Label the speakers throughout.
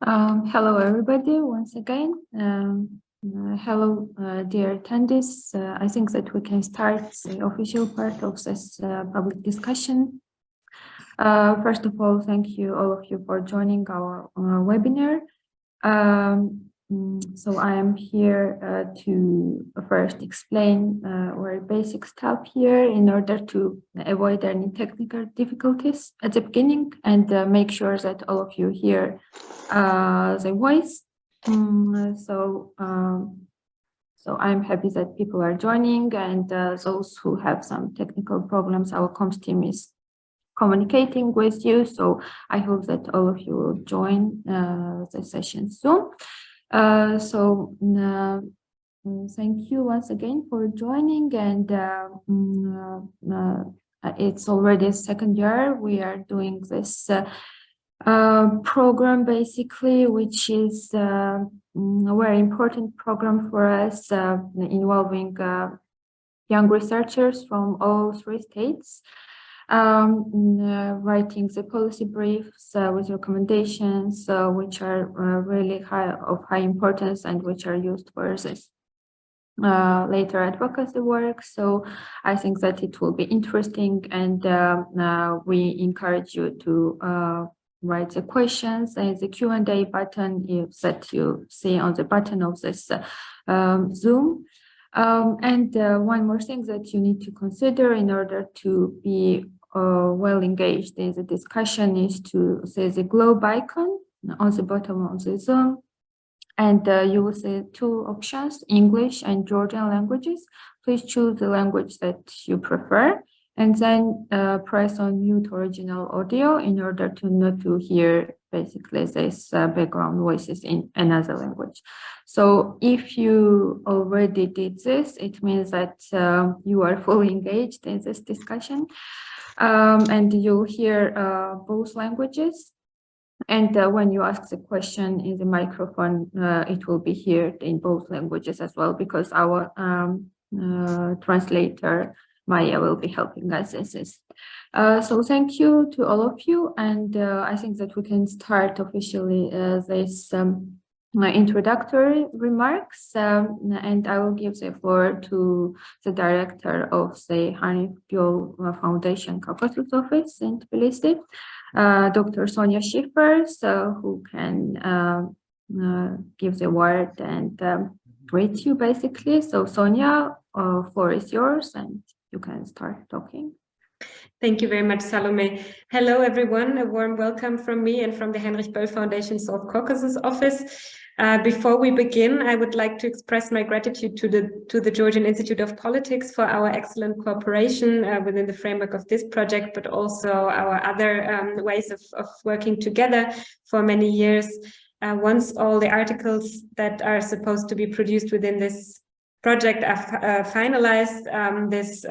Speaker 1: Hello, everybody, once again. Hello, dear attendees. I think that we can start the official part of this public discussion. First of all, thank you, all of you, for joining our webinar. So I am here to first explain very basic stuff here in order to avoid any technical difficulties at the beginning and make sure that all of you hear the voice. So I'm happy that people are joining, and those who have some technical problems, our comms team is communicating with you. So I hope that all of you will join the session soon. Thank you once again for joining, and it's already the second year we are doing this program, basically, which is a very important program for us, involving young researchers from all 3 states, writing the policy briefs with recommendations, which are really of high importance and which are used for this later advocacy work. So I think that it will be interesting, and we encourage you to write the questions in the Q&A button that you see on the bottom of this Zoom. And one more thing that you need to consider in order to be well engaged in the discussion is to see the globe icon on the bottom of the Zoom. And you will see 2 options, English and Georgian languages. Please choose the language that you prefer, and then press on mute original audio in order to not to hear basically this background voices in another language. So if you already did this, it means that you are fully engaged in this discussion, and you'll hear both languages. And when you ask the question in the microphone, it will be heard in both languages as well, because our translator, Maya, will be helping us in this. So thank you to all of you. And I think that we can start officially this introductory remarks. And I will give the floor to the director of the Heinrich Boell Foundation Caucasus office in Tbilisi, Dr. Sonia Schiffer, who can give the word and greet you, basically. So Sonia, floor is yours, and you can start talking.
Speaker 2: Thank you very much, Salome. Hello, everyone. A warm welcome from me and from the Heinrich Boell Foundation South Caucasus office. Before we begin, I would like to express my gratitude to the Georgian Institute of Politics for our excellent cooperation within the framework of this project, but also our other ways of working together for many years. Once all the articles that are supposed to be produced within this project are finalized, this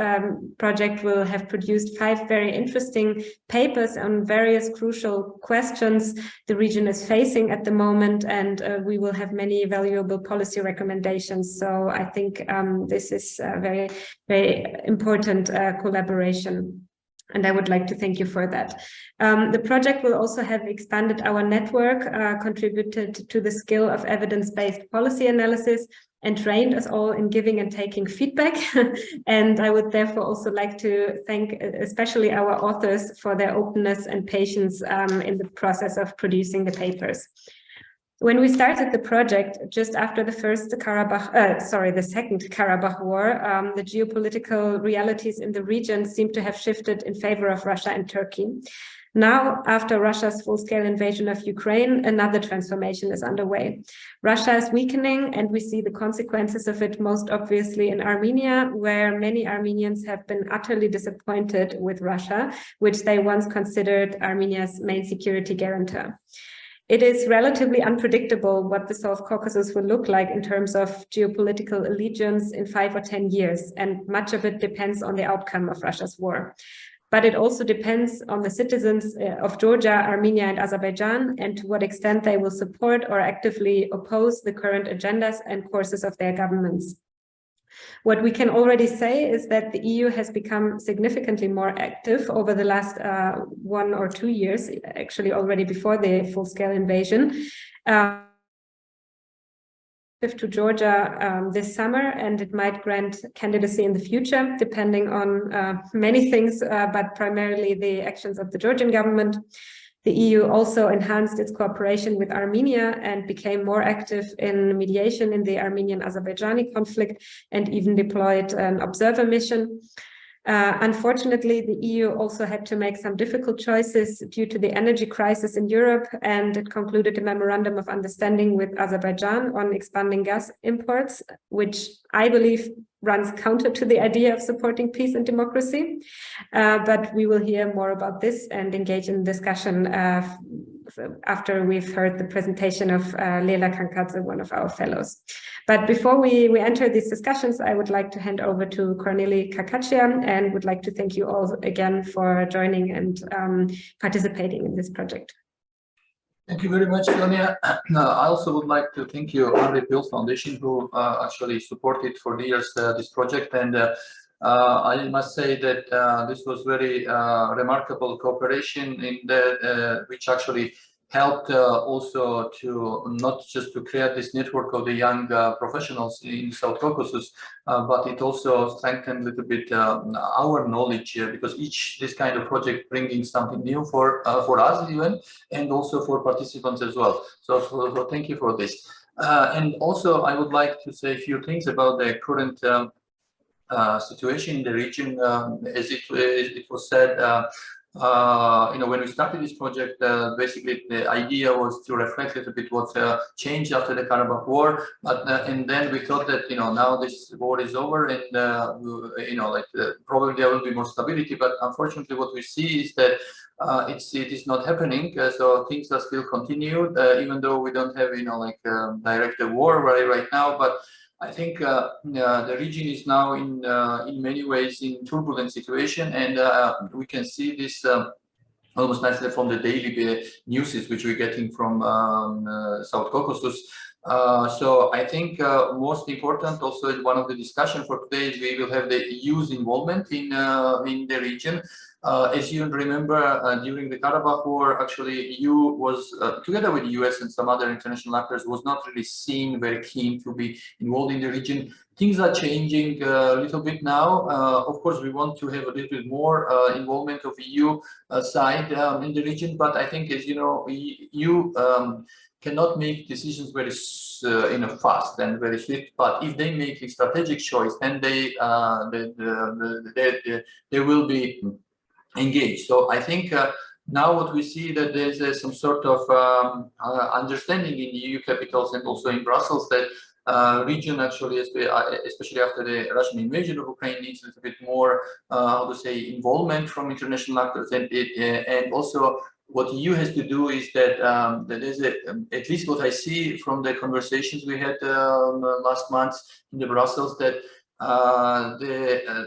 Speaker 2: project will have produced 5 very interesting papers on various crucial questions the region is facing at the moment, and we will have many valuable policy recommendations. So I think this is a very, very important collaboration, and I would like to thank you for that. The project will also have expanded our network, contributed to the skill of evidence-based policy analysis, and trained us all in giving and taking feedback. And I would therefore also like to thank especially our authors for their openness and patience in the process of producing the papers. When we started the project, just after the second Karabakh War, the geopolitical realities in the region seemed to have shifted in favor of Russia and Turkey. Now, after Russia's full-scale invasion of Ukraine, another transformation is underway. Russia is weakening, and we see the consequences of it most obviously in Armenia, where many Armenians have been utterly disappointed with Russia, which they once considered Armenia's main security guarantor. It is relatively unpredictable what the South Caucasus will look like in terms of geopolitical allegiance in 5 or 10 years, and much of it depends on the outcome of Russia's war. But it also depends on the citizens of Georgia, Armenia, and Azerbaijan, and to what extent they will support or actively oppose the current agendas and courses of their governments. What we can already say is that the EU has become significantly more active over the last 1 or 2 years, actually already before the full-scale invasion, to Georgia this summer, and it might grant candidacy in the future, depending on many things, but primarily the actions of the Georgian government. The EU also enhanced its cooperation with Armenia and became more active in mediation in the Armenian-Azerbaijani conflict, and even deployed an observer mission. Unfortunately, the EU also had to make some difficult choices due to the energy crisis in Europe, and it concluded a memorandum of understanding with Azerbaijan on expanding gas imports, which I believe runs counter to the idea of supporting peace and democracy. But we will hear more about this and engage in discussion after we've heard the presentation of Lela Kankadze, one of our fellows. But before we enter these discussions, I would like to hand over to Corneli Kakachia, and would like to thank you all again for joining and participating in this project.
Speaker 3: Thank you very much, Sonia. I also would like to thank you, Heinrich Foundation, who actually supported for years this project. And I must say that this was very remarkable cooperation in the, which actually helped also to not just to create this network of the young professionals in South Caucasus, but it also strengthened a little bit our knowledge, because this kind of project bringing something new for us even, and also for participants as well. So thank you for this. And also I would like to say a few things about the current situation in the region. As it was said, when we started this project, basically the idea was to reflect a little bit what changed after the Karabakh War, but and then we thought that now this war is over, and probably there will be more stability. But unfortunately, what we see is that it is not happening. So things are still continued, even though we don't have direct war right now. But I think the region is now in many ways in turbulent situation, and we can see this almost nicely from the daily news which we're getting from South Caucasus. So I think most important also in one of the discussion for today is we will have the EU's involvement in the region. As you remember, during the Karabakh War, actually EU was, together with the US and some other international actors, was not really seen very keen to be involved in the region. Things are changing a little bit now. Of course, we want to have a little bit more involvement of EU side in the region, but I think, as you know, EU cannot make decisions very fast and very swift. But if they make a strategic choice, then they will be engaged. So I think now what we see that there's some sort of understanding in the EU capitals and also in Brussels that region actually, especially after the Russian invasion of Ukraine, needs a little bit more, involvement from international actors, and also what EU has to do is that there's at least what I see from the conversations we had last month in the Brussels, that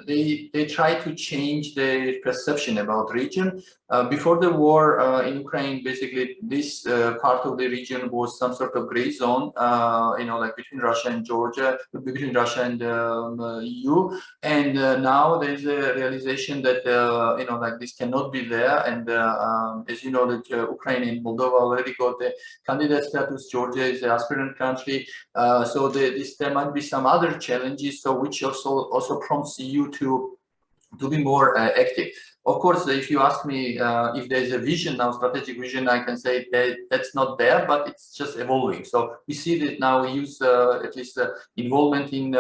Speaker 3: they try to change their perception about region. Before the war in Ukraine, basically this part of the region was some sort of gray zone, between Russia and Georgia, between Russia and EU. And now there's a realization that this cannot be there. And as you know, that Ukraine and Moldova already got the candidate status. Georgia is the aspirant country. So there might be some other challenges, so which also prompts EU to be more active. Of course, if you ask me if there's a vision now, strategic vision, I can say that that's not there, but it's just evolving. So we see that now we use at least involvement in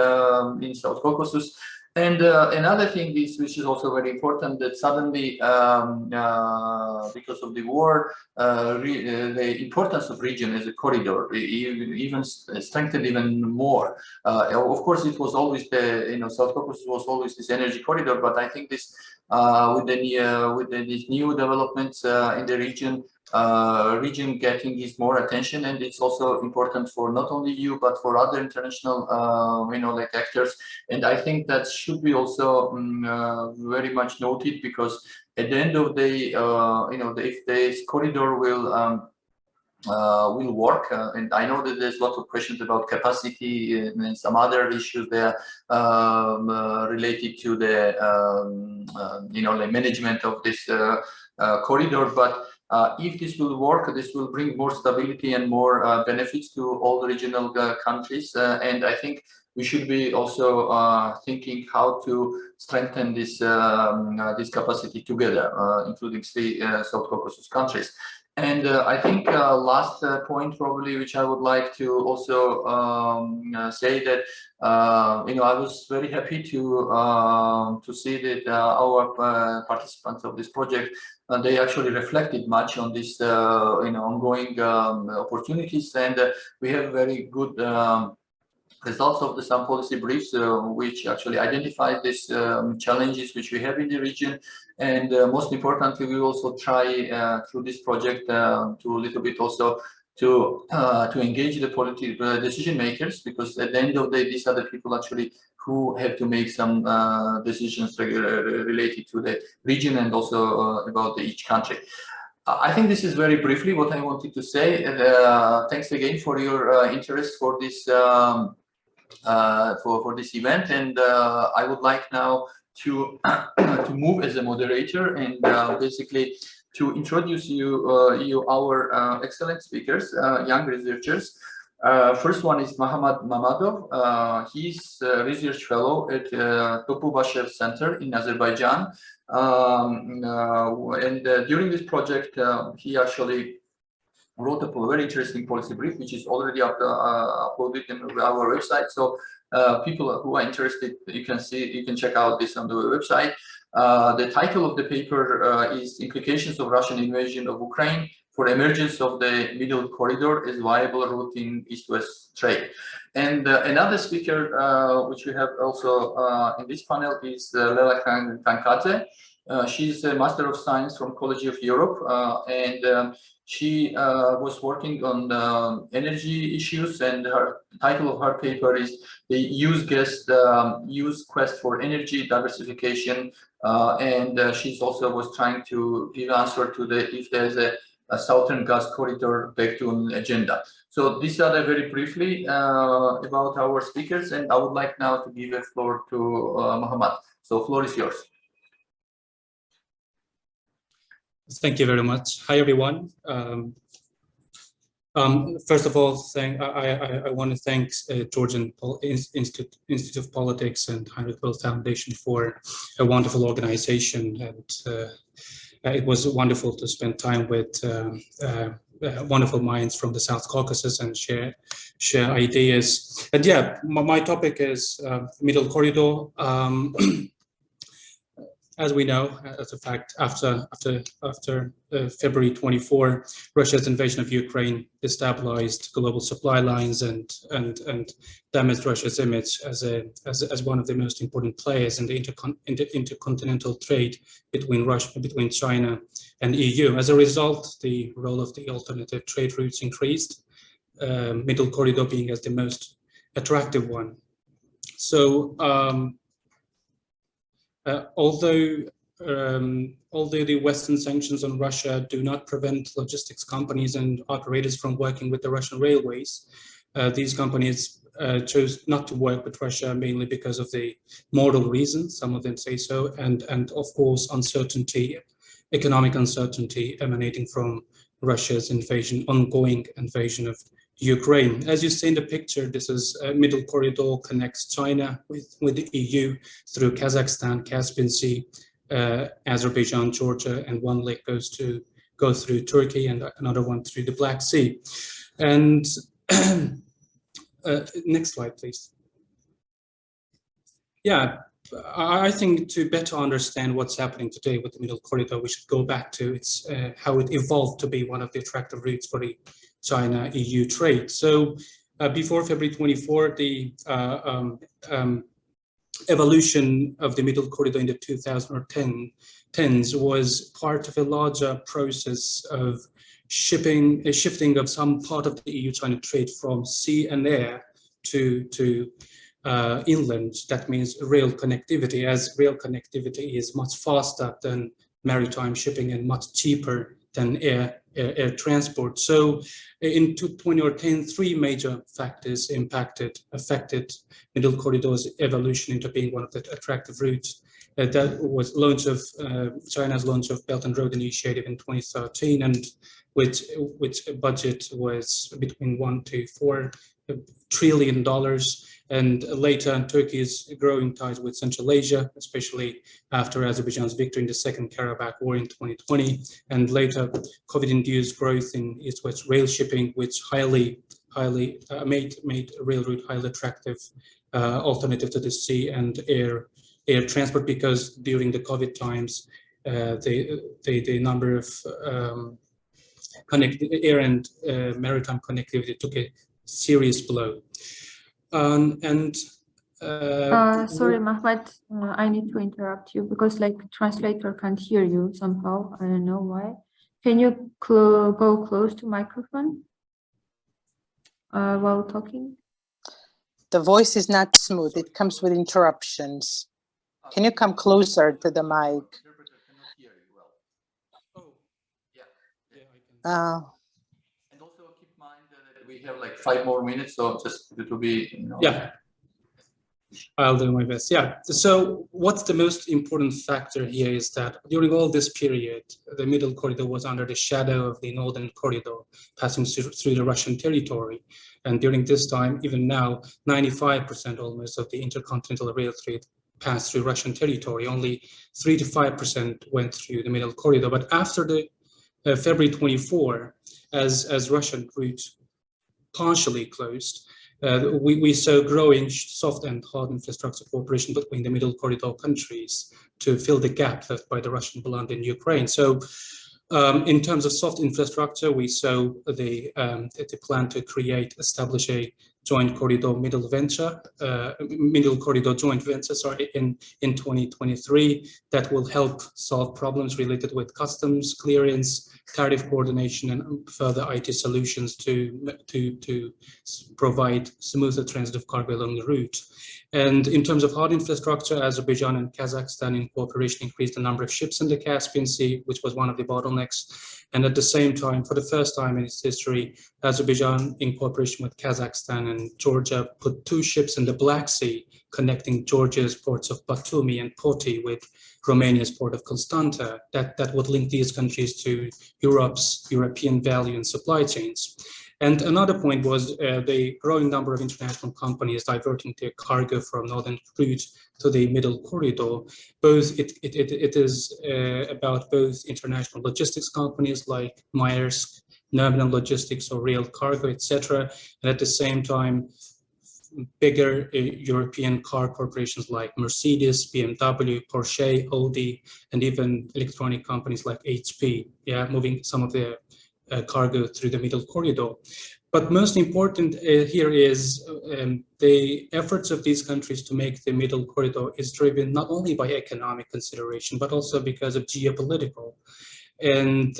Speaker 3: South Caucasus. And another thing is, which is also very important, that suddenly, because of the war, the importance of region as a corridor even strengthened even more. Of course, it was always South Caucasus was always this energy corridor, but I think this with these new developments in the region getting is more attention, and it's also important for not only EU but for other international actors. And I think that should be also very much noted, because at the end of the day, if this corridor will work, and I know that there's lots of questions about capacity and some other issues there related to the the management of this corridor, but If this will work, this will bring more stability and more benefits to all the regional countries. And I think we should be also thinking how to strengthen this this capacity together, including the South Caucasus countries. And I think last point probably, which I would like to also say that I was very happy to see that our participants of this project they actually reflected much on this ongoing opportunities, and we have very good results of some policy briefs, which actually identify these challenges which we have in the region. And most importantly, we also try through this project to a little bit also to engage the political decision makers, because at the end of the day, these are the people actually who have to make some decisions related to the region and also about each country. I think this is very briefly what I wanted to say. Thanks again for your interest for this for this event, and I would like now to to move as a moderator and basically to introduce you our excellent speakers, young researchers. First one is Mohammad Mamadov. He's a research fellow at Topubashev Center in Azerbaijan, and during this project he actually wrote a very interesting policy brief, which is already uploaded in our website. So people who are interested, you can check out this on the website. The title of the paper is "Implications of Russian Invasion of Ukraine for Emergence of the Middle Corridor as Viable Route in East-West Trade." And another speaker, which we have also in this panel, is Lela Kankadze. She's a Master of Science from College of Europe, and she was working on energy issues, and her title of her paper is "The Use Quest for Energy Diversification," and she's also was trying to give answer to if there's a Southern Gas Corridor back to an agenda. So these are very briefly about our speakers, and I would like now to give the floor to Mohammad. So floor is yours.
Speaker 4: Thank you very much. Hi, everyone. First of all, I want to thank Georgian Institute of Politics and Heinrich Boell Foundation for a wonderful organization, and it was wonderful to spend time with wonderful minds from the South Caucasus and share ideas. And yeah, my topic is Middle Corridor. As we know, as a fact, after February 24, Russia's invasion of Ukraine destabilized global supply lines and damaged Russia's image as one of the most important players in the intercontinental trade between China and EU. As a result, the role of the alternative trade routes increased, Middle Corridor being as the most attractive one. So. Although the Western sanctions on Russia do not prevent logistics companies and operators from working with the Russian railways, these companies chose not to work with Russia mainly because of the moral reasons, some of them say so, and of course economic uncertainty emanating from Russia's ongoing invasion of Ukraine. As you see in the picture, this is Middle Corridor, connects China with the EU through Kazakhstan, Caspian Sea, Azerbaijan, Georgia, and one leg goes through Turkey and another one through the Black Sea. And next slide, please. Yeah, I think to better understand what's happening today with the Middle Corridor, we should go back to how it evolved to be one of the attractive routes for the China-EU trade. So before February 24, the evolution of the Middle Corridor in the 2010s was part of a larger process of shifting of some part of the EU-China trade from sea and air to inland. That means rail connectivity, as rail connectivity is much faster than maritime shipping and much cheaper than air transport. So in 2010, three major factors affected Middle Corridor's evolution into being one of the attractive routes. That was launch of China's launch of Belt and Road Initiative in 2013, and which budget was between $1 to $4 trillion. And later, Turkey's growing ties with Central Asia, especially after Azerbaijan's victory in the Second Karabakh War in 2020, and later COVID-induced growth in east-west rail shipping, which made railroad highly attractive alternative to the sea and air transport, because during the COVID times, the number of air and maritime connectivity took a serious blow.
Speaker 1: Sorry, Mahmoud, I need to interrupt you because like translator can't hear you somehow. I don't know why. Can you go close to microphone while talking?
Speaker 5: The voice is not smooth. It comes with interruptions. Can you come closer to the mic?
Speaker 3: And also keep in mind that we have like 5 more minutes, so just to be, you know.
Speaker 4: Yeah, I'll do my best. Yeah. So what's the most important factor here is that during all this period, the Middle Corridor was under the shadow of the Northern Corridor, passing through the Russian territory. And during this time, even now, 95% almost of the intercontinental rail trade passed through Russian territory. Only 3 to 5% went through the Middle Corridor. But after the February 24, as Russian routes partially closed, we saw growing soft and hard infrastructure cooperation between the Middle Corridor countries to fill the gap left by the Russian blockade in Ukraine. So in terms of soft infrastructure, we saw the plan to establish a joint corridor middle corridor joint venture, in 2023, that will help solve problems related with customs clearance, tariff coordination, and further IT solutions to provide smoother transit of cargo along the route. And in terms of hard infrastructure, Azerbaijan and Kazakhstan in cooperation increased the number of ships in the Caspian Sea, which was one of the bottlenecks. And at the same time, for the first time in its history, Azerbaijan, in cooperation with Kazakhstan and Georgia, put 2 ships in the Black Sea, connecting Georgia's ports of Batumi and Poti with Romania's port of Constanta. That would link these countries to European value and supply chains. And another point was the growing number of international companies diverting their cargo from northern route to the Middle Corridor. It is about both international logistics companies like Maersk, Nervion Logistics or Rail Cargo, etc. And at the same time, bigger European car corporations like Mercedes, BMW, Porsche, Audi, and even electronic companies like HP, moving some of their cargo through the Middle Corridor. But most important here is the efforts of these countries to make the Middle Corridor is driven not only by economic consideration, but also because of geopolitical. And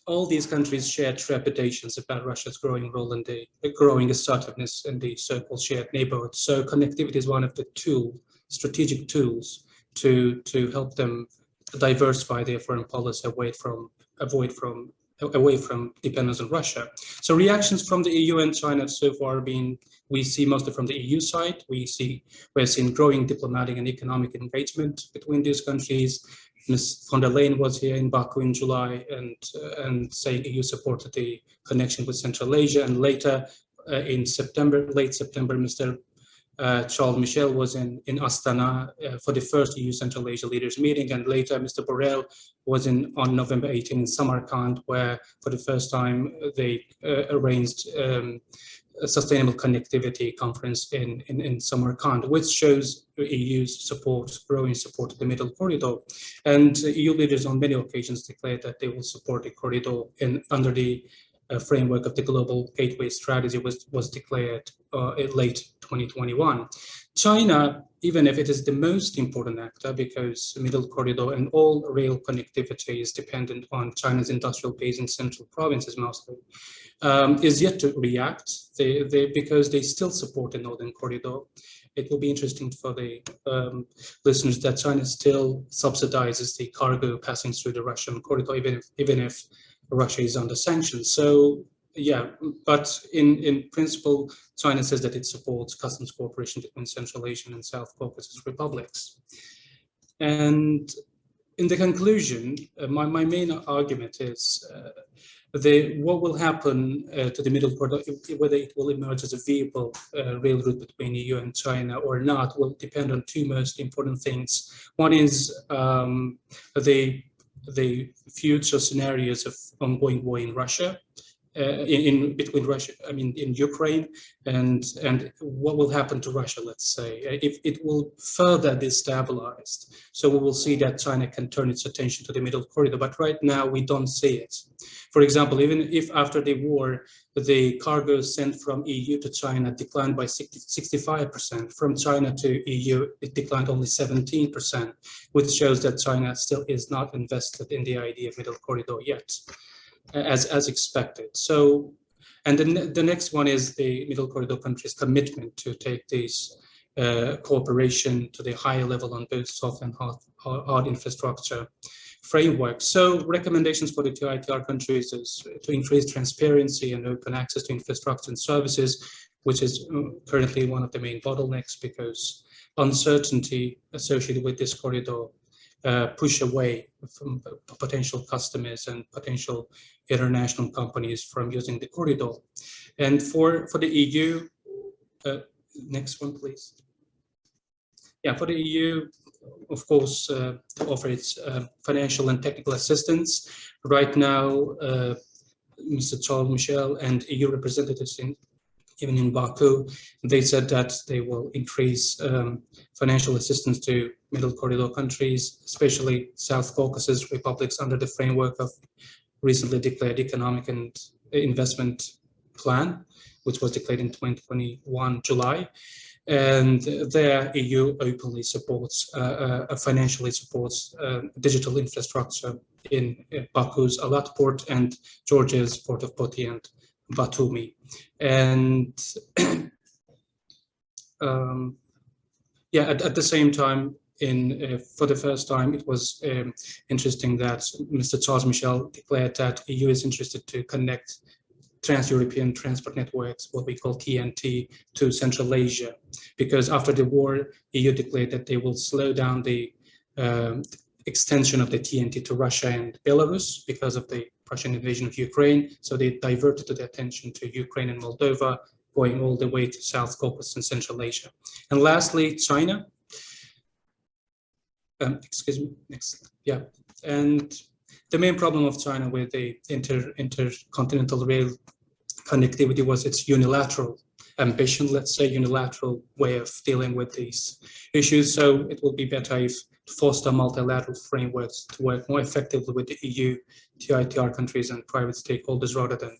Speaker 4: all these countries share trepidatious about Russia's growing role in the growing assertiveness in the so-called shared neighborhood. So connectivity is one of the strategic tools to help them diversify their foreign policy away from dependence on Russia. So reactions from the EU and China so far we see mostly from the EU side. We're seeing growing diplomatic and economic engagement between these countries. Ms. von der Leyen was here in Baku in July and saying EU supported the connection with Central Asia. And later in late September, Mr. Charles Michel was in Astana for the first EU Central Asia leaders meeting, and later Mr. Boell was on November 18 in Samarkand, where for the first time they arranged a sustainable connectivity conference in Samarkand, which shows EU's growing support of the Middle Corridor. And EU leaders on many occasions declared that they will support the corridor under the framework of the Global Gateway Strategy was declared in late 2021. China, even if it is the most important actor, because the Middle Corridor and all rail connectivity is dependent on China's industrial base in central provinces mostly, is yet to react because they still support the Northern Corridor. It will be interesting for the listeners that China still subsidizes the cargo passing through the Russian corridor, even if Russia is under sanctions. So yeah, but in principle, China says that it supports customs cooperation between Central Asian and South Caucasus republics. And in the conclusion, my main argument is what will happen to the middle corridor, whether it will emerge as a viable rail route between EU and China or not, will depend on two most important things. One is the future scenarios of ongoing war in Russia, between Russia, in Ukraine, and what will happen to Russia, let's say, if it will further destabilize. So we will see that China can turn its attention to the middle corridor, but right now we don't see it. For example, even if after the war, the cargo sent from EU to China declined by 65%, from China to EU, it declined only 17%, which shows that China still is not invested in the idea of middle corridor yet, as expected. So, and then the next one is the middle corridor countries' commitment to take this cooperation to the higher level on both soft and hard infrastructure framework. So recommendations for the TITR countries is to increase transparency and open access to infrastructure and services, which is currently one of the main bottlenecks, because uncertainty associated with this corridor push away from potential customers and potential international companies from using the corridor. And for the EU, next one, please. Yeah, for the EU, of course, to offer its financial and technical assistance. Right now, Mr. Charles Michel and EU representatives even in Baku, they said that they will increase financial assistance to middle corridor countries, especially South Caucasus republics, under the framework of recently declared economic and investment plan, which was declared in 2021 July. And there, EU openly supports, financially supports digital infrastructure in Baku's Alat port and Georgia's port of Poti and Batumi. And yeah, at the same time, for the first time, it was interesting that Mr. Charles Michel declared that EU is interested to connect trans-European transport networks, what we call TNT, to Central Asia, because after the war, EU declared that they will slow down the extension of the TNT to Russia and Belarus because of the Russian invasion of Ukraine. So they diverted the attention to Ukraine and Moldova, going all the way to South Caucasus and Central Asia. And lastly, China. Excuse me, next, yeah. And the main problem of China with the intercontinental rail connectivity was its unilateral ambition, let's say, unilateral way of dealing with these issues. So it will be better if to foster multilateral frameworks to work more effectively with the EU, TITR countries and private stakeholders rather than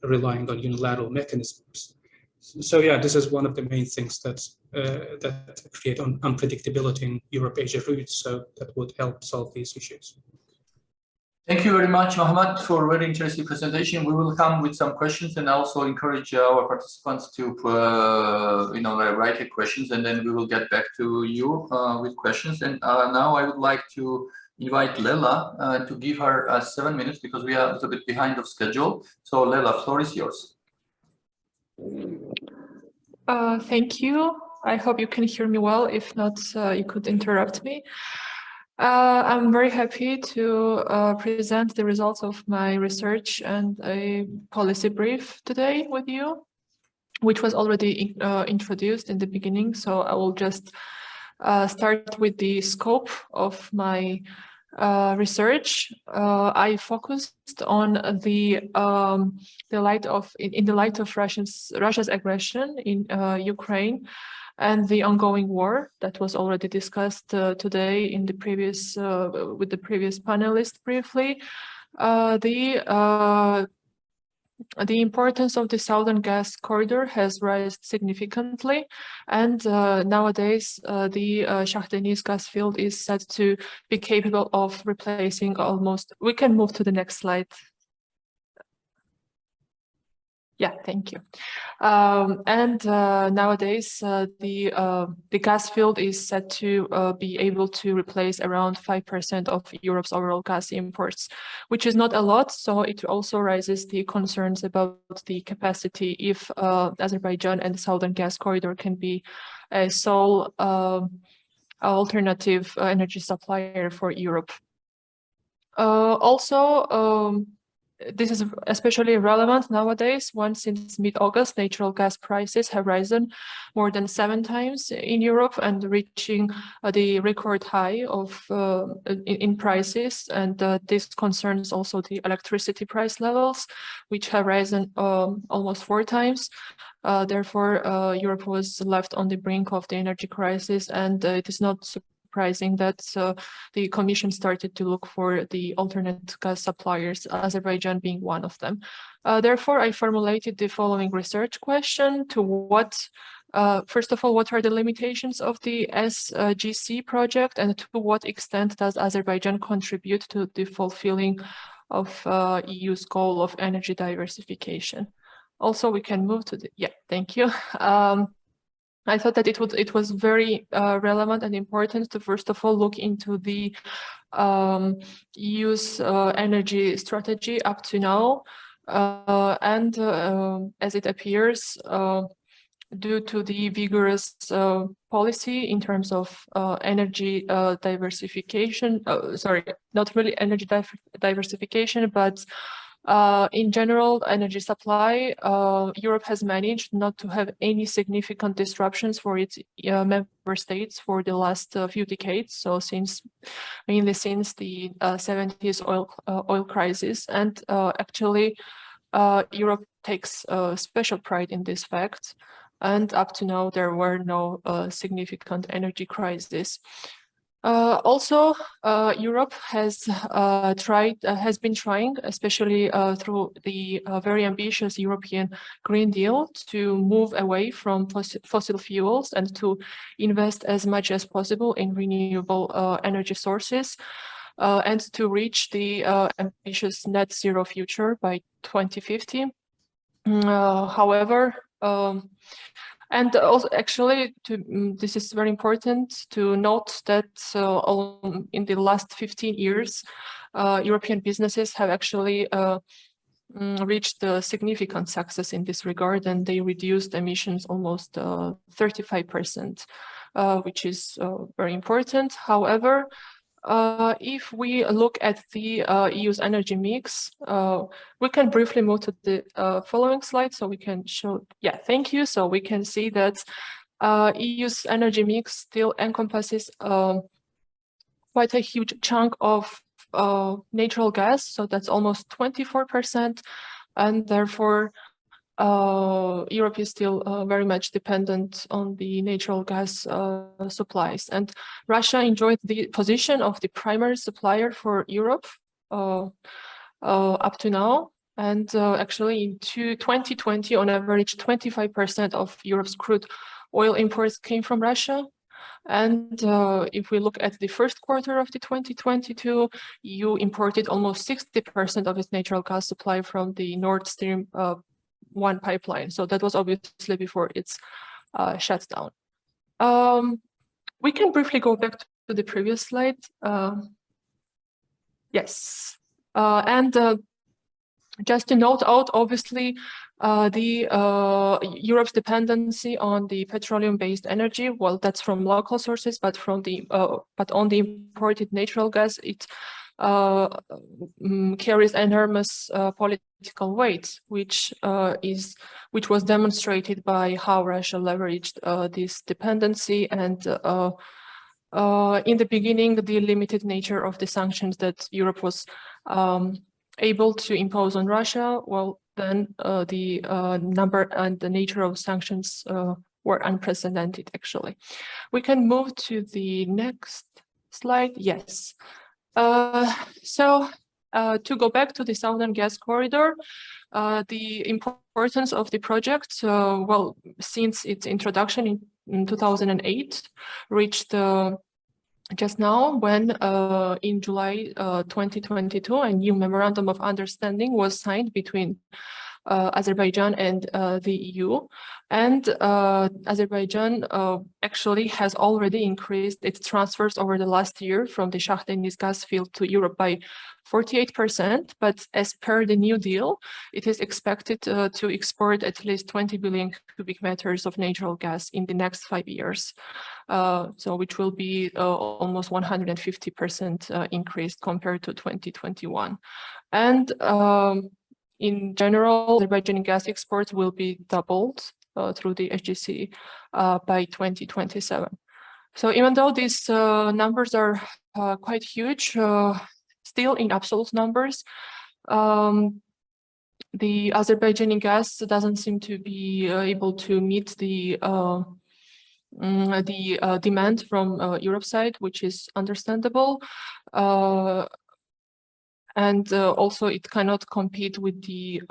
Speaker 4: relying on unilateral mechanisms. So yeah, this is one of the main things that create unpredictability in Europe-Asia routes, so that would help solve these issues.
Speaker 3: Thank you very much, Mohammed, for a very interesting presentation. We will come with some questions and also encourage our participants to write your questions, and then we will get back to you with questions. And now I would like to invite Lela to give her 7 minutes because we are a little bit behind of schedule. So Lela, floor is yours.
Speaker 6: Thank you. I hope you can hear me well. If not, you could interrupt me. I'm very happy to present the results of my research and a policy brief today with you, which was already introduced in the beginning. So I will just start with the scope of my research. I focused on in the light of Russia's aggression in Ukraine and the ongoing war that was already discussed today in the previous with the previous panelist briefly. The importance of the Southern Gas Corridor has risen significantly, and nowadays the Shah Deniz gas field is said to be capable of replacing almost. We can move to the next slide. Yeah, thank you. Nowadays, the gas field is set to be able to replace around 5% of Europe's overall gas imports, which is not a lot. So it also raises the concerns about the capacity if Azerbaijan and the Southern Gas Corridor can be a sole alternative energy supplier for Europe. This is especially relevant nowadays when since mid-August, natural gas prices have risen more than 7 times in Europe and reaching the record high of in prices. And this concerns also the electricity price levels, which have risen almost 4 times. Therefore, Europe was left on the brink of the energy crisis, and it is not surprising that the Commission started to look for the alternate gas suppliers, Azerbaijan being one of them. Therefore, I formulated the following research question: to what, first of all, what are the limitations of the SGC project, and to what extent does Azerbaijan contribute to the fulfilling of EU's goal of energy diversification? Also, we can move to the, yeah, thank you. I thought that it was very relevant and important to first of all look into the EU's energy strategy up to now, and as it appears, due to the vigorous policy in terms of energy diversification, sorry, not really energy diversification, but in general, energy supply, Europe has managed not to have any significant disruptions for its member states for the last few decades. So mainly since the 70s oil crisis, and actually Europe takes special pride in this fact. And up to now, there were no significant energy crises. Also, Europe has been trying, especially through the very ambitious European Green Deal, to move away from fossil fuels and to invest as much as possible in renewable energy sources, and to reach the ambitious net zero future by 2050. However, and also, actually, this is very important to note that in the last 15 years, European businesses have actually reached a significant success in this regard, and they reduced emissions almost 35%, which is very important. However, if we look at the EU's energy mix, we can briefly move to the following slide so we can show, yeah, thank you. So we can see that EU's energy mix still encompasses quite a huge chunk of natural gas, so that's almost 24%, and therefore Europe is still very much dependent on the natural gas supplies. And Russia enjoyed the position of the primary supplier for Europe up to now. And actually in 2020, on average, 25% of Europe's crude oil imports came from Russia. And if we look at the first quarter of the 2022, EU imported almost 60% of its natural gas supply from the Nord Stream 1 pipeline. So that was obviously before its shut down. We can briefly go back to the previous slide. Yes. Just to note out, obviously, Europe's dependency on the petroleum-based energy, well, that's from local sources, but from the but on the imported natural gas, it carries enormous political weight, which was demonstrated by how Russia leveraged this dependency, and in the beginning, the limited nature of the sanctions that Europe was able to impose on Russia, well, then the number and the nature of sanctions were unprecedented, actually. We can move to the next slide. Yes. So to go back to the Southern Gas Corridor, the importance of the project, well, since its introduction in 2008, reached just now when in July 2022, a new memorandum of understanding was signed between Azerbaijan and the EU. And Azerbaijan actually has already increased its transfers over the last year from the Shah Deniz gas field to Europe by 48%, but as per the new deal, it is expected to export at least 20 billion cubic meters of natural gas in the next 5 years, so which will be almost 150% increase compared to 2021. And in general, Azerbaijani gas exports will be doubled through the SGC by 2027. So even though these numbers are quite huge, still in absolute numbers, the Azerbaijani gas doesn't seem to be able to meet the demand from Europe side, which is understandable. And also it cannot compete with the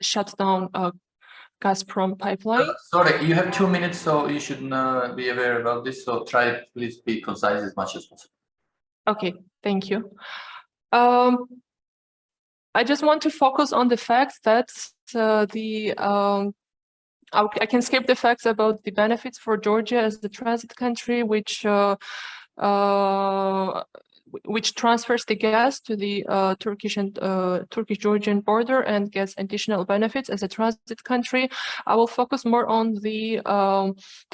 Speaker 6: shutdown Gazprom pipeline.
Speaker 3: Sorry, you have 2 minutes, so you should be aware about this. So try, please be concise as much as possible.
Speaker 6: Okay, thank you. I just want to focus on the fact that I can skip the facts about the benefits for Georgia as the transit country, which transfers the gas to the Turkish-Georgian border and gets additional benefits as a transit country. I will focus more on the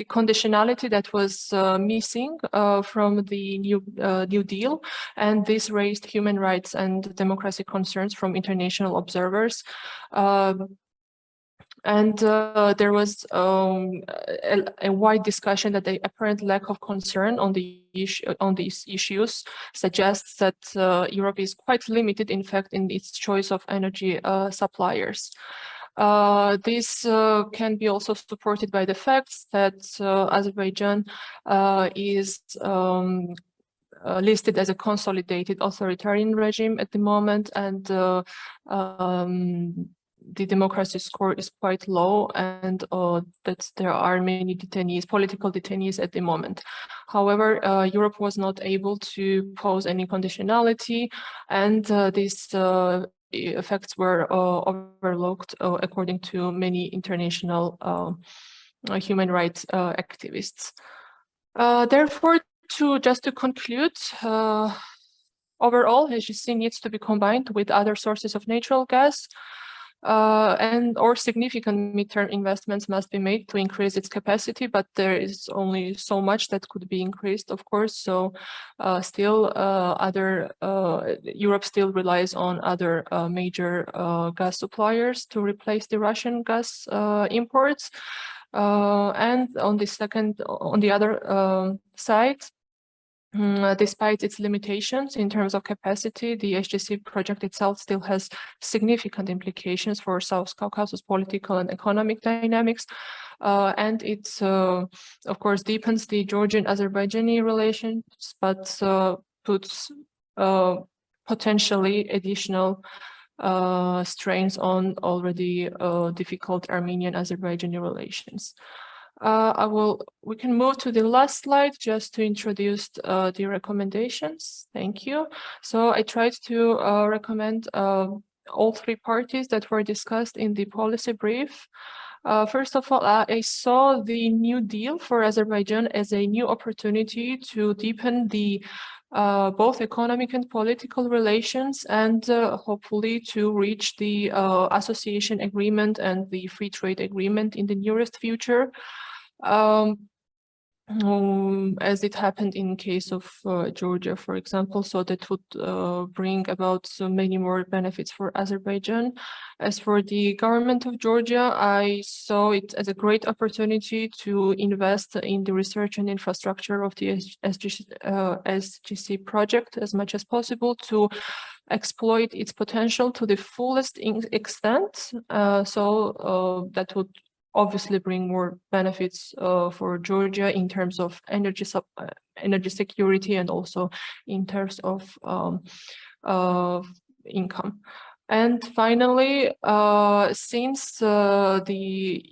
Speaker 6: conditionality that was missing from the new deal, and this raised human rights and democracy concerns from international observers. And there was a wide discussion that the apparent lack of concern on these issues suggests that Europe is quite limited, in fact, in its choice of energy suppliers. This can be also supported by the facts that Azerbaijan is listed as a consolidated authoritarian regime at the moment, and the democracy score is quite low, and that there are many detainees, political detainees at the moment. However, Europe was not able to pose any conditionality, and these effects were overlooked according to many international human rights activists. Therefore, just to conclude, overall, SGC needs to be combined with other sources of natural gas, or significant midterm investments must be made to increase its capacity, but there is only so much that could be increased, of course. So still Europe still relies on other major gas suppliers to replace the Russian gas imports. And on the other side, despite its limitations in terms of capacity, the SGC project itself still has significant implications for South Caucasus political and economic dynamics. And it, of course, deepens the Georgian-Azerbaijani relations, but puts potentially additional strains on already difficult Armenian-Azerbaijani relations. We can move to the last slide just to introduce the recommendations. Thank you. So I tried to recommend all three parties that were discussed in the policy brief. First of all, I saw the new deal for Azerbaijan as a new opportunity to deepen the both economic and political relations, and hopefully to reach the association agreement and the free trade agreement in the nearest future. As it happened in case of Georgia, for example, so that would bring about so many more benefits for Azerbaijan. As for the government of Georgia, I saw it as a great opportunity to invest in the research and infrastructure of the SGC project as much as possible to exploit its potential to the fullest extent. So that would obviously bring more benefits for Georgia in terms of energy security and also in terms of income. And finally, since the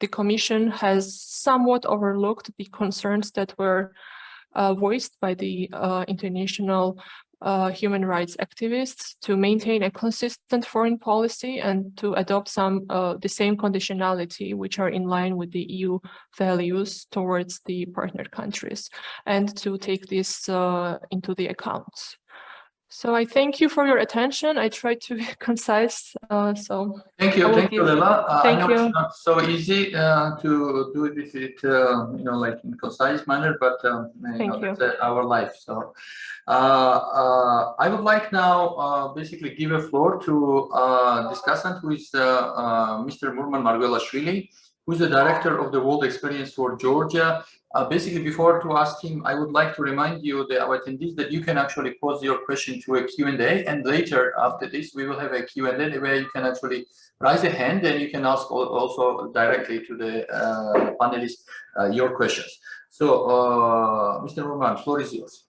Speaker 6: Commission has somewhat overlooked the concerns that were voiced by the international human rights activists to maintain a consistent foreign policy and to adopt the same conditionality which are in line with the EU values towards the partner countries, and to take this into the account. So I thank you for your attention. I tried to be concise.
Speaker 3: Thank you, Lela. I know
Speaker 6: you.
Speaker 3: it's not so easy to do this, like in concise manner, but that's our life. So I would like now basically give a floor to discussant, who is Mr. Murman Margvelashvili, who is the director of the World Experience for Georgia. Basically, before to ask him, I would like to remind you, our attendees, that you can actually pose your question to a Q&A, and later after this, we will have a Q&A where you can actually raise a hand and you can ask also directly to the panelists your questions. So, Mr. Murman, floor is yours.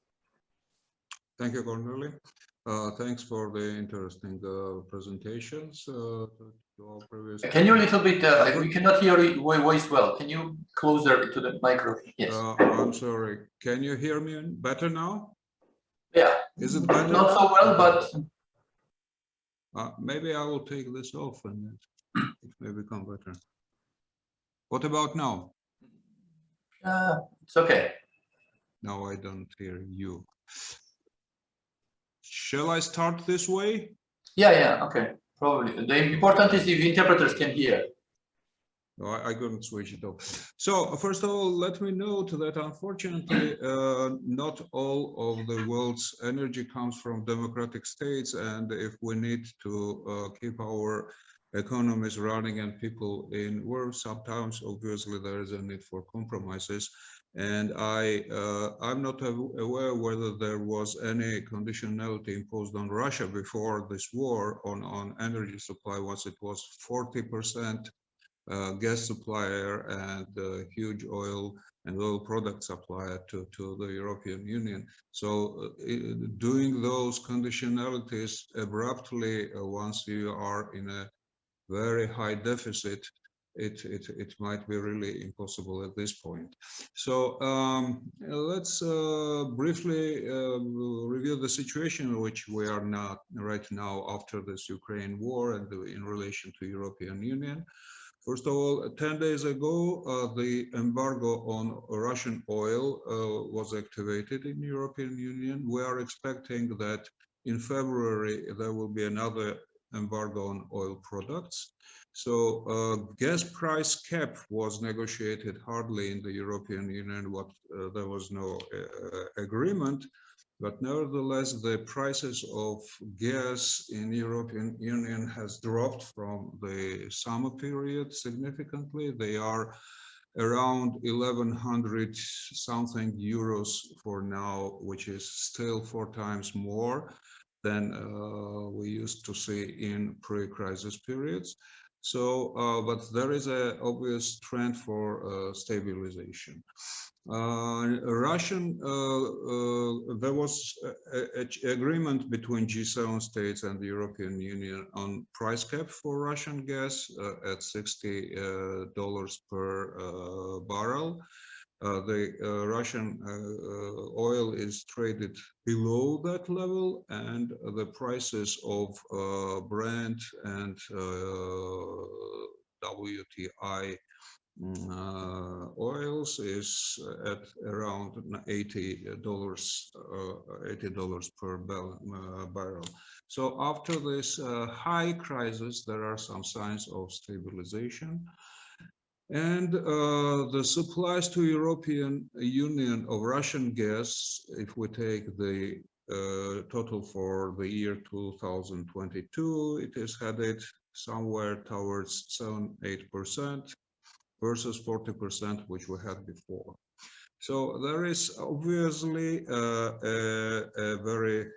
Speaker 7: Thank you, Cornelia. Thanks for the interesting presentations.
Speaker 3: Can you a little bit, we cannot hear your voice well. Can you closer to the microphone? Yes.
Speaker 7: I'm sorry. Can you hear me better now?
Speaker 3: Yeah.
Speaker 7: Is it better?
Speaker 3: Not so well, but...
Speaker 7: maybe I will take this off and it may become better. What about now?
Speaker 3: It's okay.
Speaker 7: No, I don't hear you. Shall I start this way?
Speaker 3: Yeah, okay. Probably. The important is if interpreters can hear.
Speaker 7: No, I couldn't switch it off. So first of all, let me note that unfortunately, not all of the world's energy comes from democratic states, and if we need to keep our economies running and people in work, sometimes obviously there is a need for compromises. And I'm not aware whether there was any conditionality imposed on Russia before this war on energy supply, once it was 40% gas supplier and huge oil and oil product supplier to the European Union. So doing those conditionalities abruptly once you are in a very high deficit, it might be really impossible at this point. So let's briefly review the situation in which we are now right now after this Ukraine war and in relation to European Union. First of all, 10 days ago, the embargo on Russian oil was activated in the European Union. We are expecting that in February there will be another embargo on oil products. So gas price cap was negotiated hardly in the European Union, there was no agreement, but nevertheless the prices of gas in European Union has dropped from the summer period significantly. They are around 1,100 something euros for now, which is still 4 times more than we used to see in pre-crisis periods. So, but there is an obvious trend for stabilization. There was an agreement between G7 states and the European Union on price cap for Russian gas at $60 per barrel. The Russian oil is traded below that level, and the prices of Brent and WTI oils is at around $80 per barrel. So after this high crisis, there are some signs of stabilization. And the supplies to European Union of Russian gas, if we take the total for the year 2022, it is headed somewhere towards 7–8% versus 40% which we had before. So there is obviously a very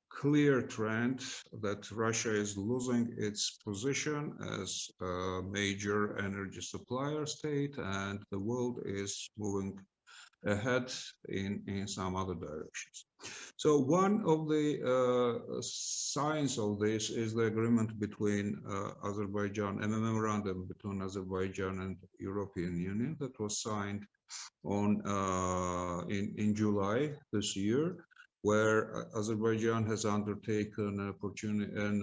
Speaker 7: clear trend that Russia is losing its position as a major energy supplier state, and the world is moving ahead in some other directions. So one of the signs of this is the agreement between Azerbaijan and a memorandum between Azerbaijan and the European Union that was signed on in July this year, where Azerbaijan has undertaken an opportunity and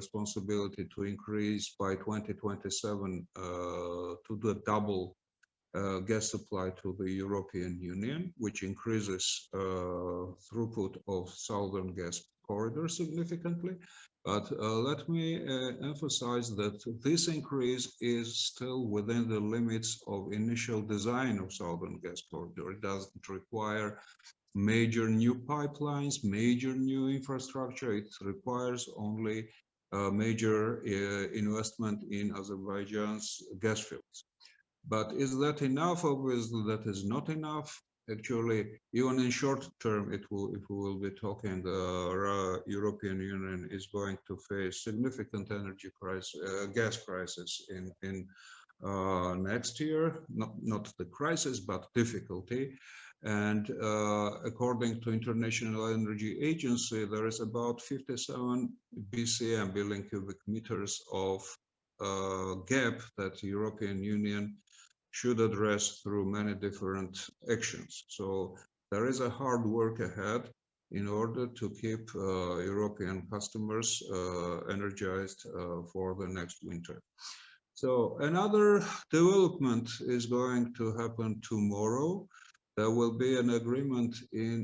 Speaker 7: responsibility to increase by 2027 to the double gas supply to the European Union, which increases throughput of southern gas corridor significantly. But let me emphasize that this increase is still within the limits of initial design of southern gas corridor. It doesn't require major new pipelines, major new infrastructure. It requires only major investment in Azerbaijan's gas fields. But is that enough? Obviously, that is not enough. Actually, even in short term, if we will be talking, the European Union is going to face significant energy crisis, gas crisis in next year. Not the crisis, but difficulty. And according to International Energy Agency, there is about 57 BCM, billion cubic meters of gap that the European Union should address through many different actions. So there is a hard work ahead in order to keep European customers energized for the next winter. So another development is going to happen tomorrow. There will be an agreement in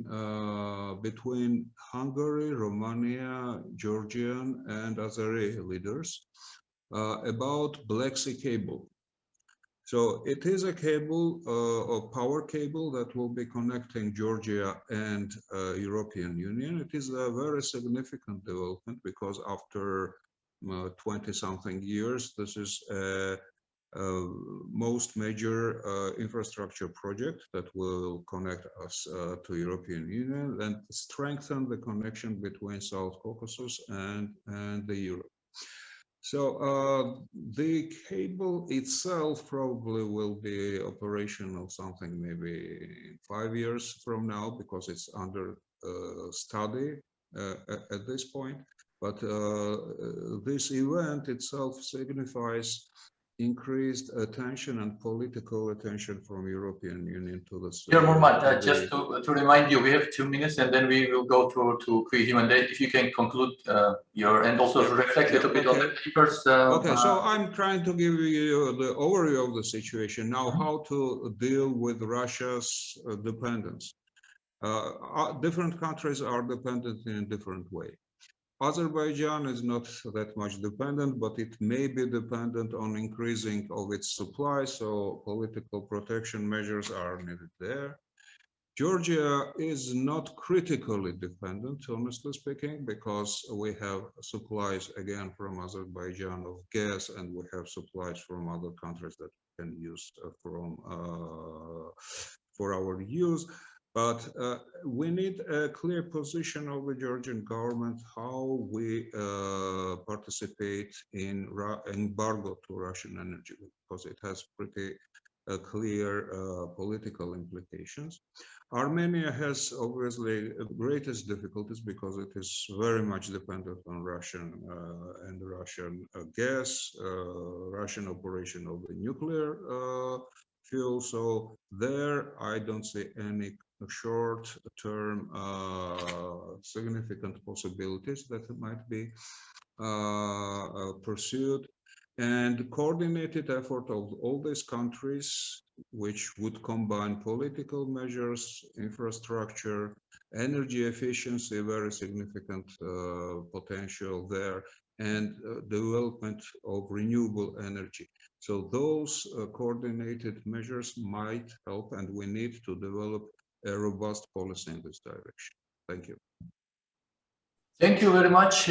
Speaker 7: between Hungary, Romania, Georgian, and Azeri leaders about Black Sea cable. So it is a cable, a power cable that will be connecting Georgia and European Union. It is a very significant development because after 20-something years, this is a most major infrastructure project that will connect us to European Union and strengthen the connection between South Caucasus and the Europe. So the cable itself probably will be operational something maybe 5 years from now because it's under study at this point. But this event itself signifies increased attention and political attention from European Union to the.
Speaker 3: Dear Murmat, just to remind you, we have 2 minutes and then we will go to Q&A. If you can conclude and also reflect a little bit on the papers.
Speaker 7: Okay, so I'm trying to give you the overview of the situation now, how to deal with Russia's dependence. Different countries are dependent in a different way. Azerbaijan is not that much dependent, but it may be dependent on increasing of its supply, so political protection measures are needed there. Georgia is not critically dependent, honestly speaking, because we have supplies again from Azerbaijan of gas, and we have supplies from other countries that we can use for our use. But we need a clear position of the Georgian government how we participate in embargo to Russian energy, because it has pretty clear political implications. Armenia has obviously the greatest difficulties because it is very much dependent on Russian and Russian gas, Russian operation of the nuclear fuel. So there, I don't see any short-term significant possibilities that might be pursued. And coordinated effort of all these countries, which would combine political measures, infrastructure, energy efficiency, very significant potential there, and development of renewable energy. So those coordinated measures might help, and we need to develop a robust policy in this direction. Thank you.
Speaker 3: Thank you very much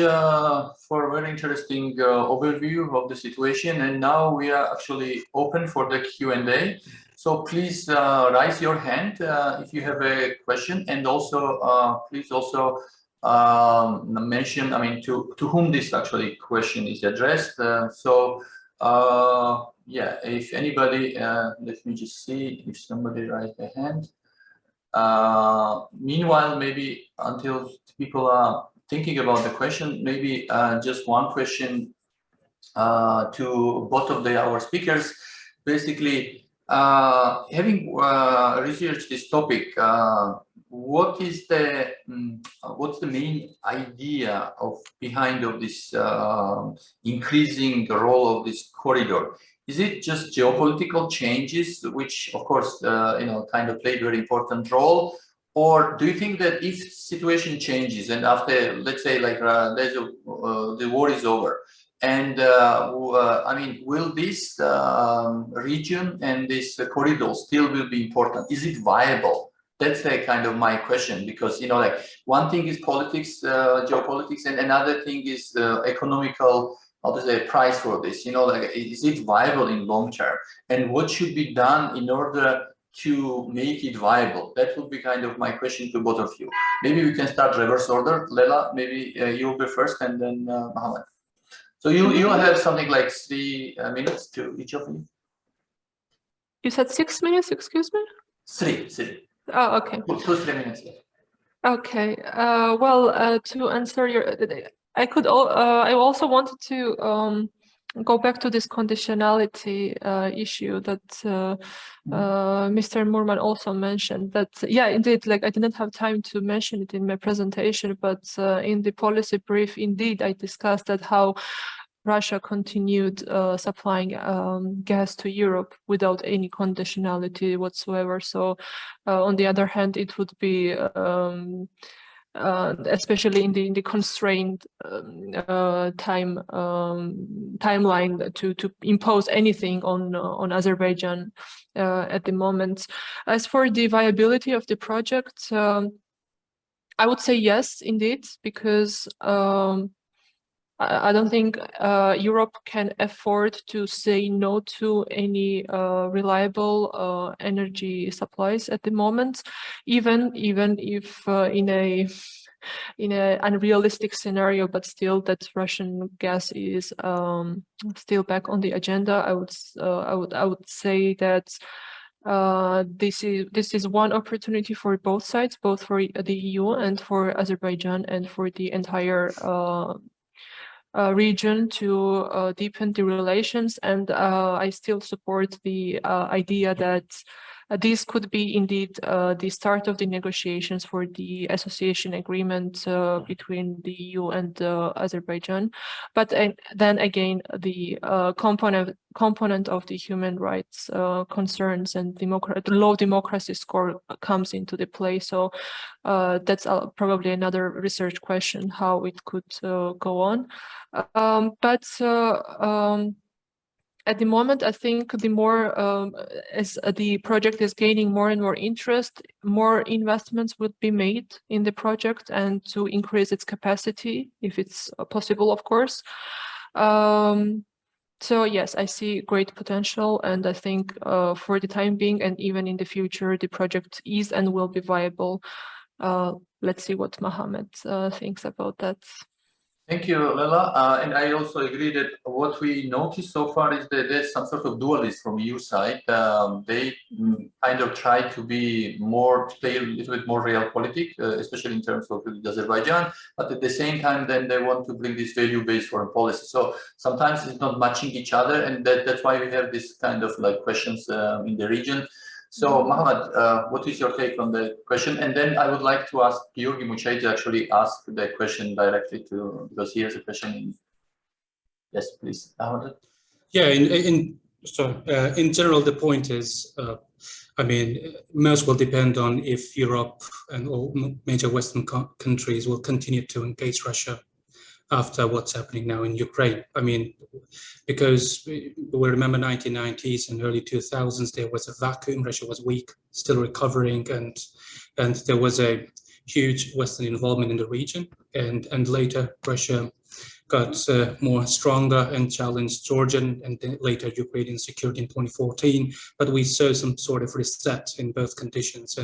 Speaker 3: for a very interesting overview of the situation. And now we are actually open for the Q&A. So please raise your hand if you have a question, and also please also mention, to whom this actually question is addressed. Yeah, if anybody, let me just see if somebody raised their hand. Meanwhile, maybe until people are thinking about the question, maybe just one question to both of our speakers. Basically, having researched this topic, what is the what's the main idea behind this increasing the role of this corridor? Is it just geopolitical changes, which of course kind of play a very important role, or do you think that if situation changes and after, let's say, like the war is over, and I mean, will this region and this corridor still will be important? Is it viable? That's kind of my question, because like one thing is politics, geopolitics, and another thing is economical, how to say, price for this. Like, is it viable in long term, and what should be done in order to make it viable? That would be kind of my question to both of you. Maybe we can start reverse order. Lela, maybe you'll be first, and then Mohammed. So you have something like 3 minutes to each of you.
Speaker 6: You said 6 minutes, excuse me?
Speaker 3: Three.
Speaker 6: Oh, okay.
Speaker 3: 2-3 minutes.
Speaker 6: Okay. Well, to answer your, I also wanted to go back to this conditionality issue that Mr. Moorman also mentioned. That, yeah, indeed, like I didn't have time to mention it in my presentation, but in the policy brief, indeed, I discussed that how Russia continued supplying gas to Europe without any conditionality whatsoever. So, on the other hand, it would be especially in the constrained timeline to impose anything on Azerbaijan at the moment. As for the viability of the project, I would say yes, indeed, because I don't think Europe can afford to say no to any reliable energy supplies at the moment, even if in a unrealistic scenario, but still that Russian gas is still back on the agenda. I would say that this is one opportunity for both sides, both for the EU and for Azerbaijan and for the entire region to deepen the relations, and I still support the idea that this could be indeed the start of the negotiations for the association agreement between the EU and Azerbaijan. But then again, the component of the human rights concerns and low democracy score comes into the play. So that's probably another research question, how it could go on. At the moment, I think the more as the project is gaining more and more interest, more investments would be made in the project and to increase its capacity, if it's possible, of course. So yes, I see great potential, and I think for the time being and even in the future, the project is and will be viable. Let's see what Mohammed thinks about that.
Speaker 3: Thank you, Lela. And I also agree that what we noticed so far is that there's some sort of dualism from EU side. They kind of try to be play a little bit more realpolitik, especially in terms of Azerbaijan, but at the same time, then they want to bring this value-based foreign policy. So sometimes it's not matching each other, and that's why we have this kind of like questions in the region. So, Mohammed, what is your take on the question? And then I would like to ask Georgi Muchai to actually ask the question directly because he has a question. Yes, please.
Speaker 4: Yeah, in general, the point is, I mean, most will depend on if Europe and all major Western countries will continue to engage Russia after what's happening now in Ukraine. I mean, because we remember 1990s and early 2000s, there was a vacuum. Russia was weak, still recovering, and there was a huge Western involvement in the region. And later, Russia got more stronger and challenged Georgian and then later Ukrainian security in 2014. But we saw some sort of reset in both conditions.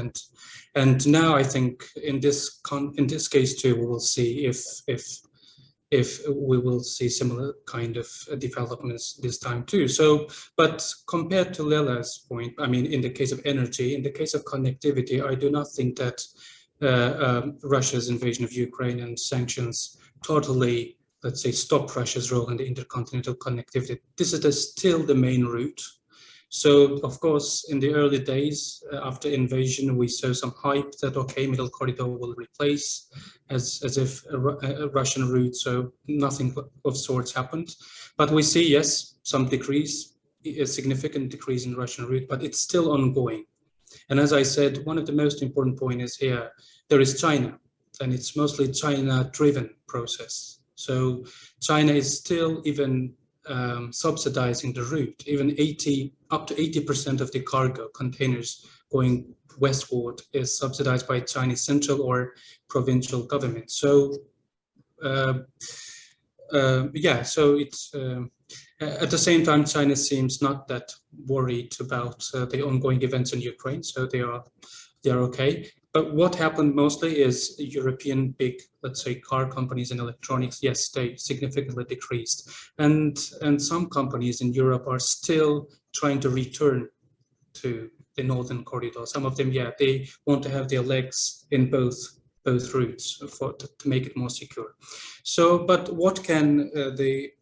Speaker 4: And now I think in this case too, we will see if we will see similar kind of developments this time too. So, but compared to Lela's point, I mean, in the case of energy, in the case of connectivity, I do not think that Russia's invasion of Ukraine and sanctions totally, let's say, stop Russia's role in the intercontinental connectivity. This is still the main route. So, of course, in the early days after invasion, we saw some hype that, okay, Middle Corridor will replace as if a Russian route, so nothing of sorts happened. But we see, yes, some decrease, a significant decrease in Russian route, but it's still ongoing. And as I said, one of the most important points is here, there is China, and it's mostly China-driven process. So China is still even subsidizing the route, even up to 80% of the cargo containers going westward is subsidized by Chinese central or provincial government. So yeah, so it's at the same time, China seems not that worried about the ongoing events in Ukraine, so they are okay. But what happened mostly is European big, let's say, car companies and electronics, yes, they significantly decreased. And some companies in Europe are still trying to return to the Northern Corridor. Some of them, yeah, they want to have their legs in both routes to make it more secure. So, but what can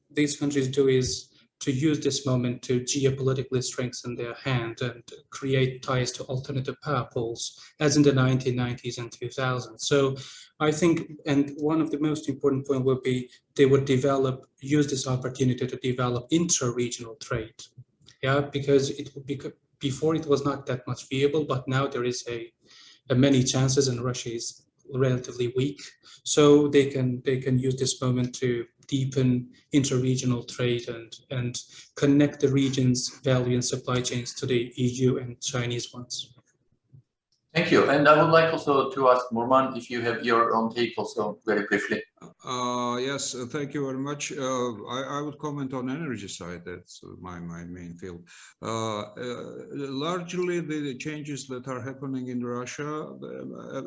Speaker 4: these countries do is to use this moment to geopolitically strengthen their hand and create ties to alternative power pools, as in the 1990s and 2000s. So I think, and one of the most important points will be they would use this opportunity to develop intra-regional trade. Yeah, because it would be, before it was not that much viable, but now there is a many chances, and Russia is relatively weak. So they can use this moment to deepen inter-regional trade and connect the region's value and supply chains to the EU and Chinese ones.
Speaker 3: Thank you. And I would like also to ask Murman if you have your own take also very briefly.
Speaker 7: Yes, thank you very much. I would comment on energy side. That's my main field. Largely, the changes that are happening in Russia,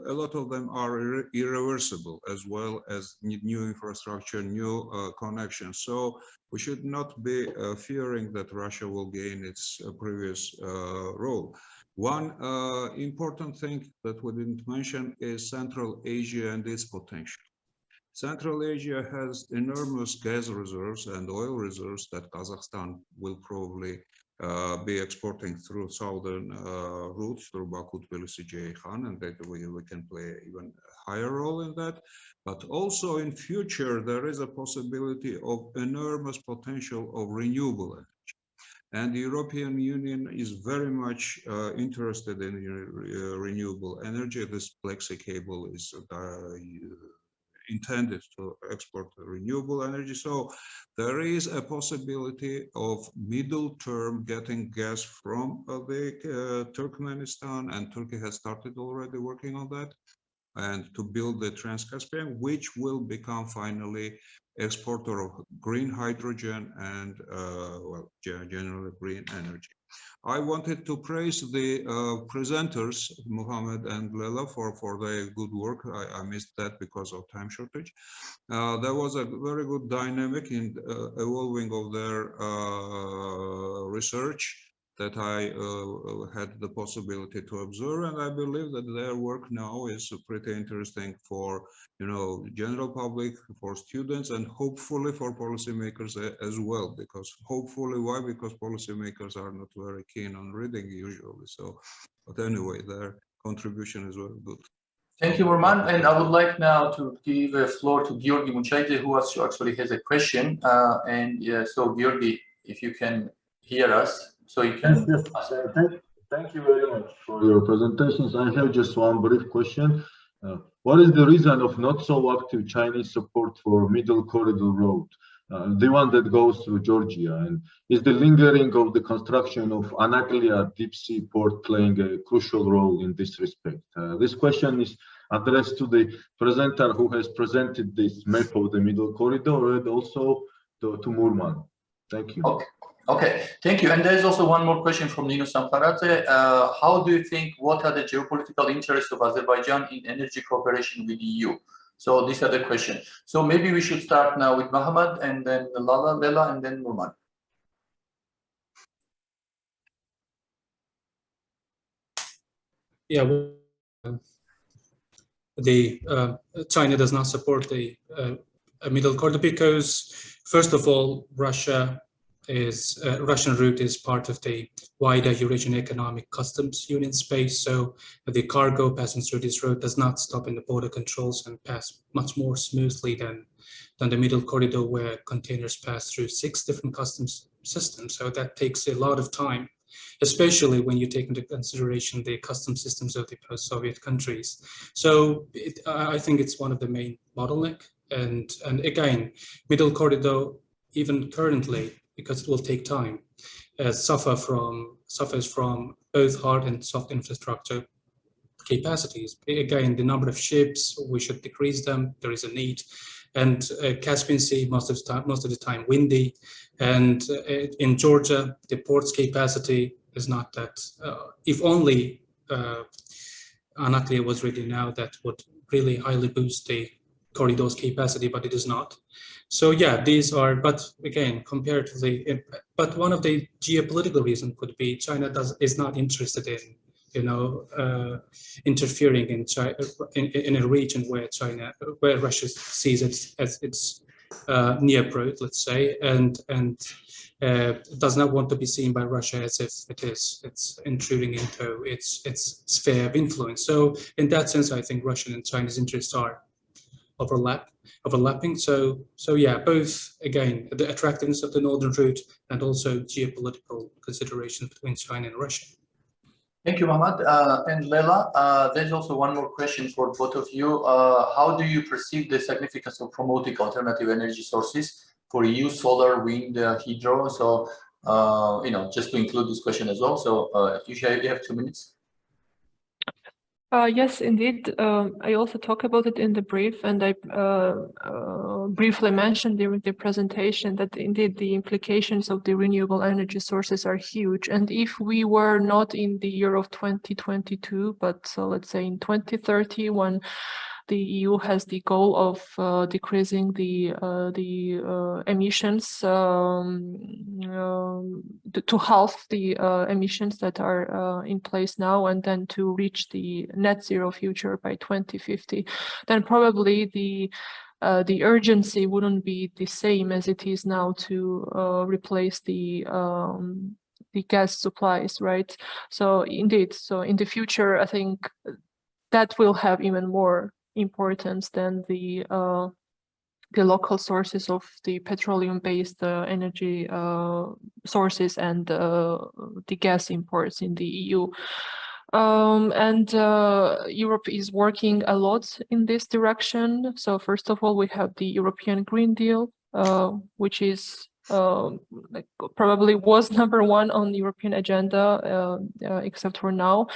Speaker 7: a lot of them are irreversible, as well as new infrastructure, new connections. So we should not be fearing that Russia will gain its previous role. One important thing that we didn't mention is Central Asia and its potential. Central Asia has enormous gas reserves and oil reserves that Kazakhstan will probably be exporting through southern routes, through Baku, Tbilisi, Ceyhan, and that we can play even a higher role in that. But also in future, there is a possibility of enormous potential of renewable energy. And the European Union is very much interested in renewable energy. This Plexi cable is intended to export renewable energy. So there is a possibility of middle term getting gas from the Turkmenistan, and Turkey has started already working on that, and to build the Trans-Caspian, which will become finally exporter of green hydrogen and well, generally green energy. I wanted to praise the presenters, Mohammed and Lela, for their good work. I missed that because of time shortage. There was a very good dynamic in evolving of their research that I had the possibility to observe, and I believe that their work now is pretty interesting for, you know, general public, for students, and hopefully for policymakers as well. Because hopefully, why? Because policymakers are not very keen on reading usually. So, but anyway, their contribution is very good.
Speaker 3: Thank you, Murman. And I would like now to give the floor to Georgi Munchaidze, who actually has a question. So, Georgi, if you can hear us. So you can.
Speaker 8: Yes. Thank you very much for your presentations. I have just one brief question. What is the reason of not so active Chinese support for Middle Corridor Road, the one that goes through Georgia? And is the lingering of the construction of Anaglia deep sea port playing a crucial role in this respect? This question is addressed to the presenter who has presented this map of the Middle Corridor, and also to Murman. Thank you.
Speaker 3: Okay, thank you. And there's also one more question from Nino Samparadze. How do you think, what are the geopolitical interests of Azerbaijan in energy cooperation with the EU? So these are the questions. So maybe we should start now with Mohammed, and then Lela, and then Murman.
Speaker 4: Yeah, China does not support the Middle Corridor because, first of all, Russia Russian route is part of the wider Eurasian Economic Customs Union space. So the cargo passing through this road does not stop in the border controls and pass much more smoothly than the middle corridor, where containers pass through 6 different customs systems. So that takes a lot of time, especially when you take into consideration the customs systems of the post-Soviet countries. So I think it's one of the main bottleneck. And again, middle corridor, even currently, because it will take time, suffers from both hard and soft infrastructure capacities. Again, the number of ships, we should decrease them. There is a need. And Caspian Sea, most of the time windy. And in Georgia, the port's capacity is not that. If only Anaklia was ready now, that would really highly boost the corridor's capacity, but it is not. So yeah, these are, but again, comparatively, but one of the geopolitical reasons could be China is not interested in, interfering in China, in a region where Russia sees it as its near-pro, let's say, and does not want to be seen by Russia as if it's intruding into its sphere of influence. So in that sense, I think Russian and Chinese interests are overlapping. So yeah, both, again, the attractiveness of the northern route and also geopolitical considerations between China and Russia.
Speaker 3: Thank you, Mohammad. And Leila, there's also one more question for both of you. How do you perceive the significance of promoting alternative energy sources for EU solar, wind, hydro? So, just to include this question as well. So, you have 2 minutes.
Speaker 6: Yes, indeed. I also talk about it in the brief, and I briefly mentioned during the presentation that indeed the implications of the renewable energy sources are huge. And if we were not in the year of 2022, but let's say in 2030, when the EU has the goal of decreasing the emissions to halve the emissions that are in place now, and then to reach the net zero future by 2050, then probably the urgency wouldn't be the same as it is now to replace the gas supplies, right? So indeed, so in the future, I think that will have even more importance than the local sources of the petroleum-based energy sources and the gas imports in the EU. Europe is working a lot in this direction. So first of all, we have the European Green Deal, which is probably was #1 on the European agenda, except for now.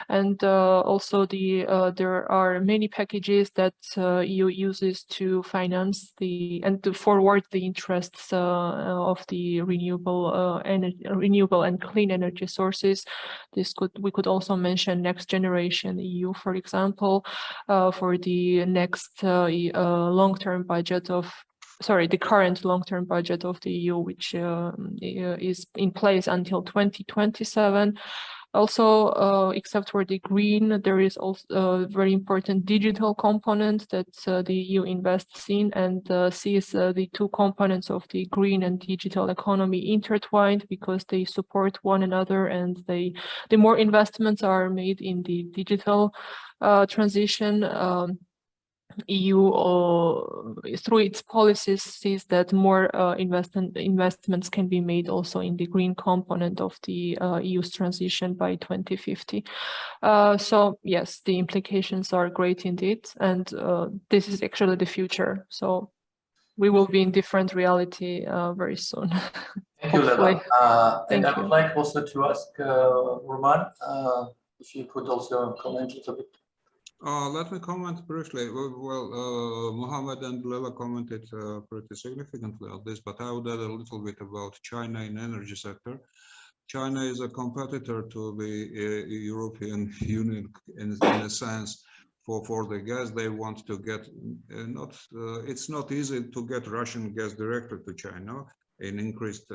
Speaker 6: And also there are many packages that EU uses to finance and to forward the interests of the renewable and clean energy sources. We could also mention Next Generation EU, for example, for the next long-term budget of the current long-term budget of the EU, which is in place until 2027. Also, except for the green, there is also a very important digital component that the EU invests in and sees the 2 components of the green and digital economy intertwined because they support one another, and the more investments are made in the digital transition, EU through its policies sees that more investments can be made also in the green component of the EU's transition by 2050. So yes, the implications are great indeed, and this is actually the future. So we will be in different reality very soon.
Speaker 3: Thank you, Leila. And I would like also to ask Roman if you could also comment a little bit.
Speaker 7: Let me comment briefly. Well, Mohammed and Leila commented pretty significantly on this, but I would add a little bit about China in energy sector. China is a competitor to the European Union in a sense for the gas. They want to get it's not easy to get Russian gas directly to China in increased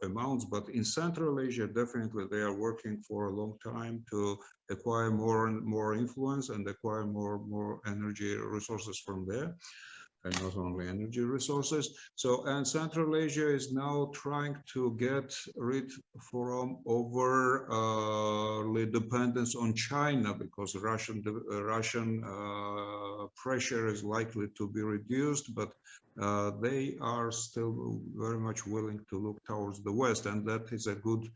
Speaker 7: amounts, but in Central Asia, definitely they are working for a long time to acquire more and more influence and acquire more energy resources from there. and not only energy resources. So, and Central Asia is now trying to get rid from overly dependence on China, because Russian pressure is likely to be reduced, but they are still very much willing to look towards the West, and that is a good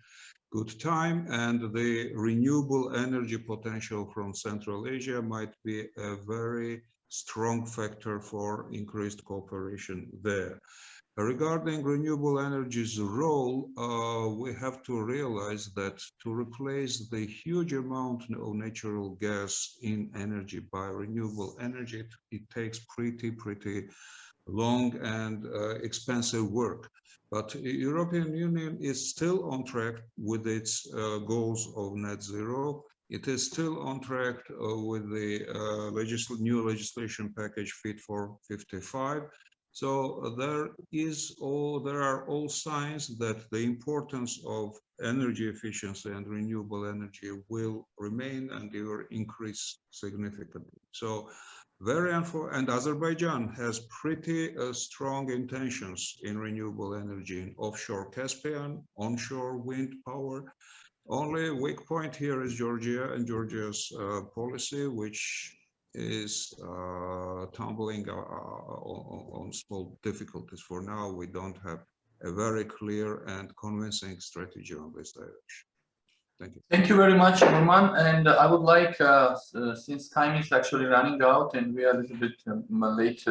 Speaker 7: time. And the renewable energy potential from Central Asia might be a very strong factor for increased cooperation there. Regarding renewable energy's role, we have to realize that to replace the huge amount of natural gas in energy by renewable energy, it takes pretty long and expensive work. But the European Union is still on track with its goals of net zero. It is still on track with the new legislation package Fit for 55. So there are all signs that the importance of energy efficiency and renewable energy will remain and will increase significantly. So and Azerbaijan has pretty strong intentions in renewable energy in offshore Caspian, onshore wind power. Only weak point here is Georgia and Georgia's policy, which is tumbling on small difficulties. For now, we don't have a very clear and convincing strategy on this direction. Thank you.
Speaker 3: Thank you very much, Norman. And I would like, since time is actually running out and we are a little bit late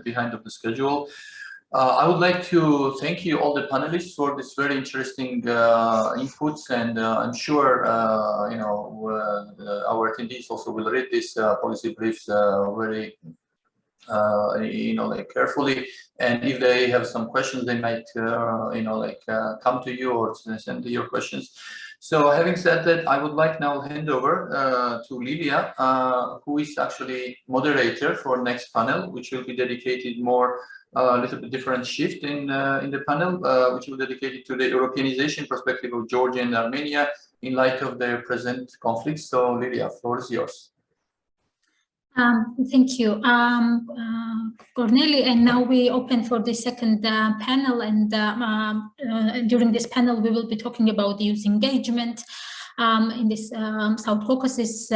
Speaker 3: behind of the schedule, I would like to thank you all the panelists for this very interesting inputs, and I'm sure our attendees also will read these policy briefs very carefully, and if they have some questions, they might come to you or send your questions. So having said that, I would like now hand over to Lilia, who is actually moderator for next panel, which will be dedicated more a little bit different shift in the panel, which will be dedicated to the Europeanization perspective of Georgia and Armenia in light of their present conflicts. So Lilia, floor is yours.
Speaker 9: Thank you, Corneli. And now we open for the second panel. And during this panel, we will be talking about the youth engagement in this South Caucasus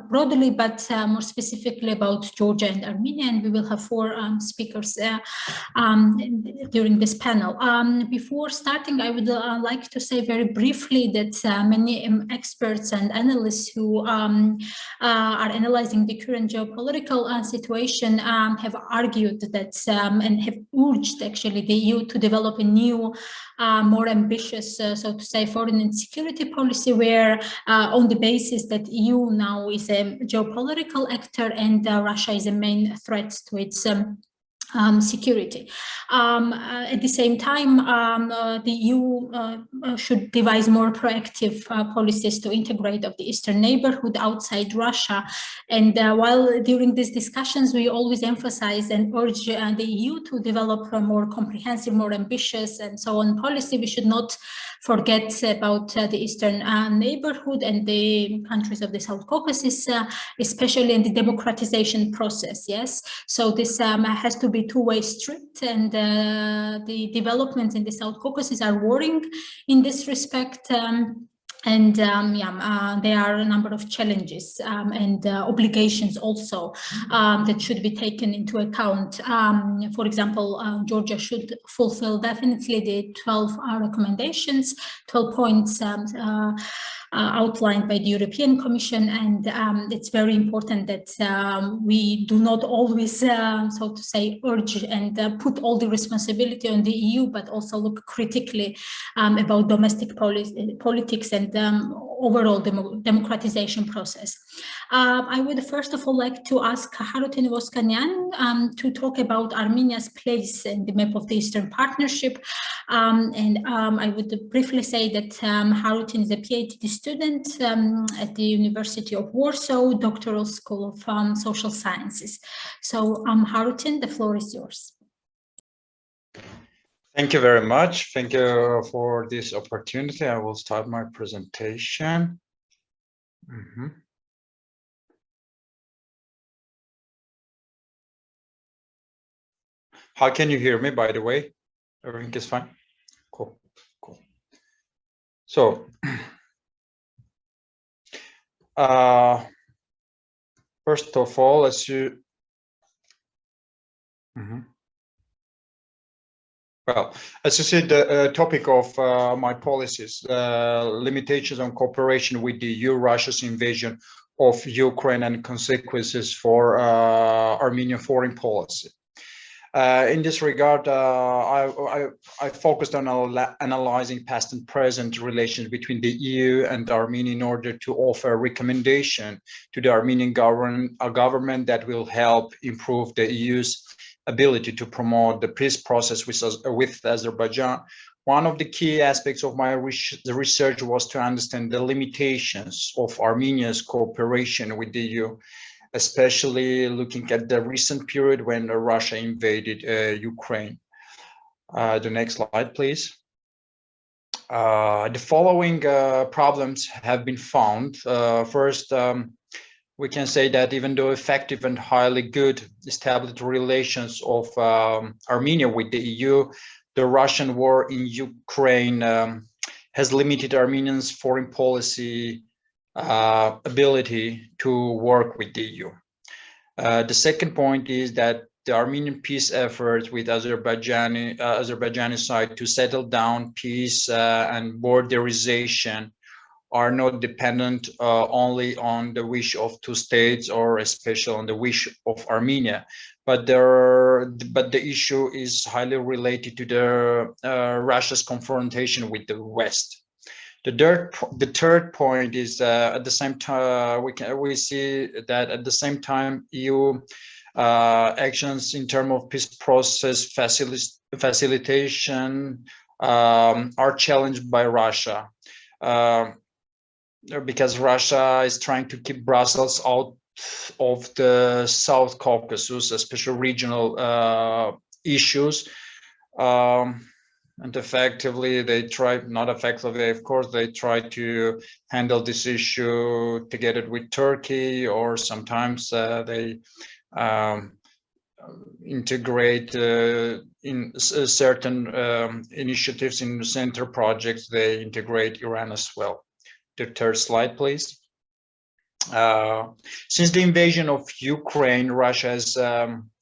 Speaker 9: broadly, but more specifically about Georgia and Armenia. And we will have 4 speakers during this panel. Before starting, I would like to say very briefly that many experts and analysts who are analyzing the current geopolitical situation have argued that and have urged actually the EU to develop a new, more ambitious, so to say, foreign and security policy, where on the basis that EU now is a geopolitical actor and Russia is a main threat to its security. At the same time, the EU should devise more proactive policies to integrate of the Eastern neighborhood outside Russia. And while during these discussions, we always emphasize and urge the EU to develop a more comprehensive, more ambitious, and so on policy, we should not forget about the Eastern neighborhood and the countries of the South Caucasus, especially in the democratization process. Yes, so this has to be two-way street, and the developments in the South Caucasus are worrying in this respect. And there are a number of challenges and obligations also that should be taken into account. For example, Georgia should fulfill definitely the 12 recommendations, 12 points outlined by the European Commission, and it's very important that we do not always, so to say, urge and put all the responsibility on the EU, but also look critically about domestic politics and overall democratization process. I would first of all like to ask Harutin Voskanyan to talk about Armenia's place in the map of the Eastern Partnership. And I would briefly say that Harutin is a PhD student at the University of Warsaw, Doctoral School of Social Sciences. So Harutin, the floor is yours.
Speaker 10: Thank you very much. Thank you for this opportunity. I will start my presentation. How can you hear me, by the way? Everything is fine? Cool, cool. So, first of all, as you, well, as you said, the topic of my policies, limitations on cooperation with the EU, Russia's invasion of Ukraine and consequences for Armenian foreign policy. In this regard, I focused on analyzing past and present relations between the EU and Armenia in order to offer a recommendation to the Armenian government that will help improve the EU's ability to promote the peace process with Azerbaijan. One of the key aspects of my research was to understand the limitations of Armenia's cooperation with the EU, especially looking at the recent period when Russia invaded Ukraine. The next slide, please. The following problems have been found. First, we can say that even though effective and highly good established relations of Armenia with the EU, the Russian war in Ukraine has limited Armenians' foreign policy ability to work with the EU. The second point is that the Armenian peace efforts with Azerbaijani side to settle down peace and borderization are not dependent only on the wish of two states or especially on the wish of Armenia, but the issue is highly related to the Russia's confrontation with the West. The third point is at the same time we see that at the same time EU actions in terms of peace process facilitation are challenged by Russia. Because Russia is trying to keep Brussels out of the South Caucasus, especially regional issues. And effectively, they try, not effectively, of course, they try to handle this issue together with Turkey, or sometimes they integrate in certain initiatives in center projects, they integrate Iran as well. The third slide, please. Since the invasion of Ukraine, Russia is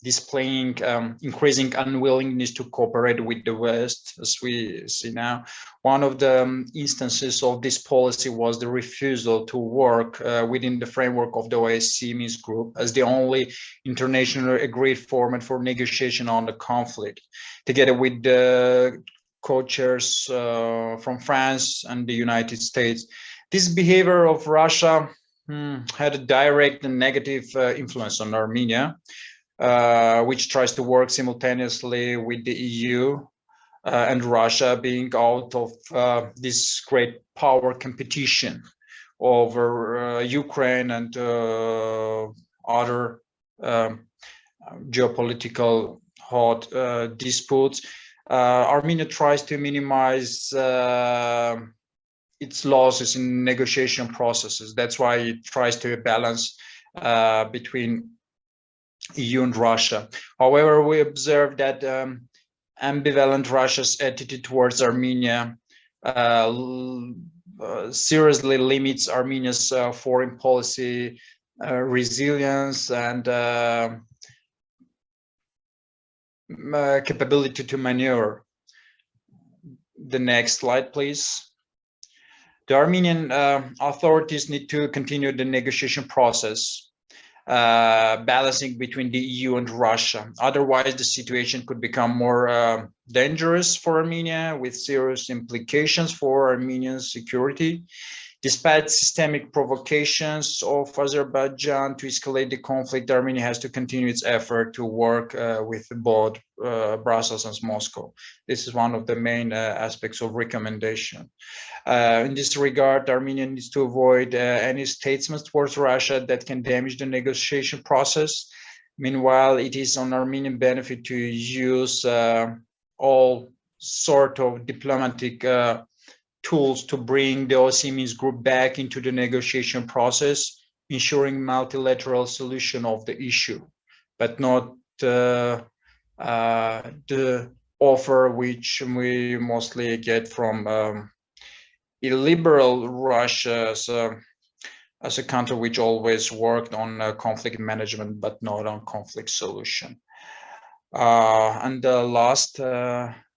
Speaker 10: displaying increasing unwillingness to cooperate with the West, as we see now. One of the instances of this policy was the refusal to work within the framework of the OSCE Minsk Group as the only internationally agreed format for negotiation on the conflict, together with the co-chairs from France and the United States. This behavior of Russia had a direct and negative influence on Armenia, which tries to work simultaneously with the EU and Russia being out of this great power competition over Ukraine and other geopolitical hot disputes. Armenia tries to minimize its losses in negotiation processes. That's why it tries to balance between EU and Russia. However, we observe that ambivalent Russia's attitude towards Armenia seriously limits Armenia's foreign policy resilience and capability to maneuver. The next slide, please. The Armenian authorities need to continue the negotiation process, balancing between the EU and Russia. Otherwise, the situation could become more dangerous for Armenia, with serious implications for Armenian security. Despite systemic provocations of Azerbaijan to escalate the conflict, Armenia has to continue its effort to work with both Brussels and Moscow. This is one of the main aspects of recommendation. In this regard, Armenia needs to avoid any statements towards Russia that can damage the negotiation process. Meanwhile, it is on Armenian benefit to use all sort of diplomatic tools to bring the OSCE Minsk Group back into the negotiation process, ensuring multilateral solution of the issue, but not the offer which we mostly get from illiberal Russia as a country which always worked on conflict management but not on conflict solution. And the last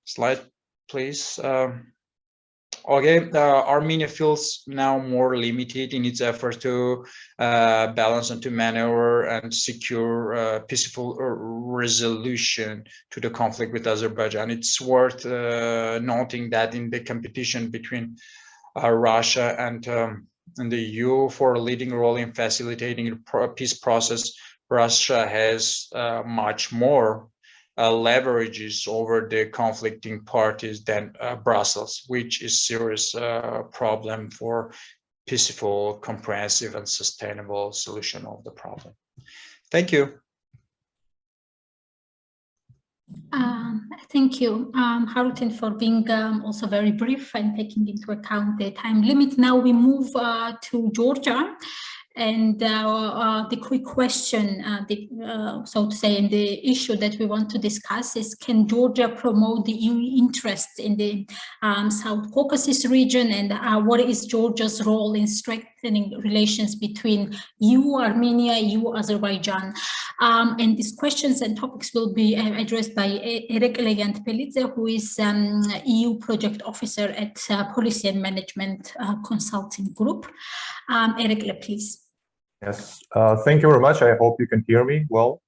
Speaker 10: slide, please. Okay, Armenia feels now more limited in its efforts to balance and to maneuver and secure peaceful resolution to the conflict with Azerbaijan. It's worth noting that in the competition between Russia and the EU for a leading role in facilitating the peace process, Russia has much more leverages over the conflicting parties than Brussels, which is a serious problem for peaceful, comprehensive, and sustainable solution of the problem. Thank you.
Speaker 9: Thank you, Harutin, for being also very brief and taking into account the time limit. Now we move to Georgia. And the quick question, so to say, and the issue that we want to discuss is, can Georgia promote the EU interests in the South Caucasus region, and what is Georgia's role in strengthening relations between EU, Armenia, EU, Azerbaijan? And these questions and topics will be addressed by Eric Tbilisi, who is EU project officer at Policy and Management Consulting Group. Eric, please.
Speaker 11: Yes, thank you very much. I hope you can hear me well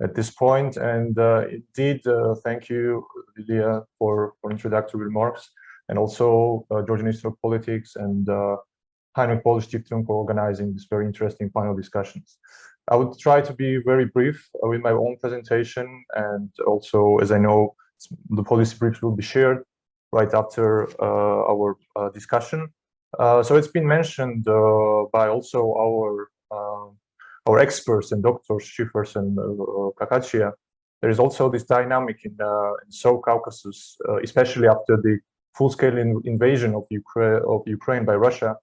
Speaker 11: at this point. And indeed, thank you, Lilia, for introductory remarks, and also Georgian Institute of Politics and Heinrich for organizing this very interesting panel discussions. I would try to be very brief with my own presentation, and also, as I know, the policy briefs will be shared right after our discussion. So it's been mentioned by also our experts and doctors, Schiffers and Kakachia. There is also this dynamic in South Caucasus, especially after the full-scale invasion of Ukraine by Russia,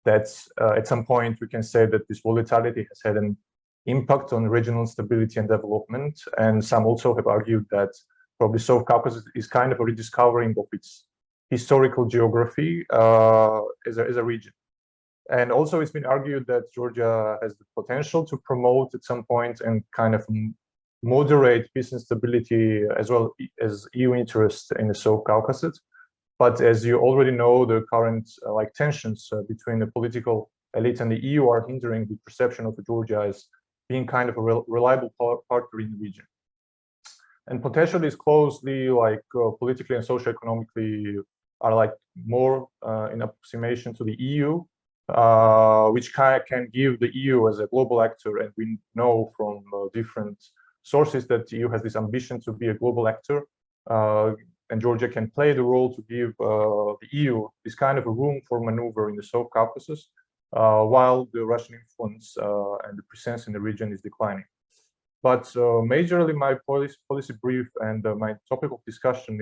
Speaker 11: that at some point we can say that this volatility has had an impact on regional stability and development. And some also have argued that probably South Caucasus is kind of a rediscovering of its historical geography as a region. And also it's been argued that Georgia has the potential to promote at some point and kind of moderate peace and stability as well as EU interest in the South Caucasus. But as you already know, the current tensions between the political elite and the EU are hindering the perception of Georgia as being kind of a reliable partner in the region. And potentially is closely politically and socio-economically are more in approximation to the EU, which can give the EU as a global actor. And we know from different sources that the EU has this ambition to be a global actor, and Georgia can play the role to give the EU this kind of a room for maneuver in the South Caucasus, while the Russian influence and the presence in the region is declining. But majorly my policy brief and my topic of discussion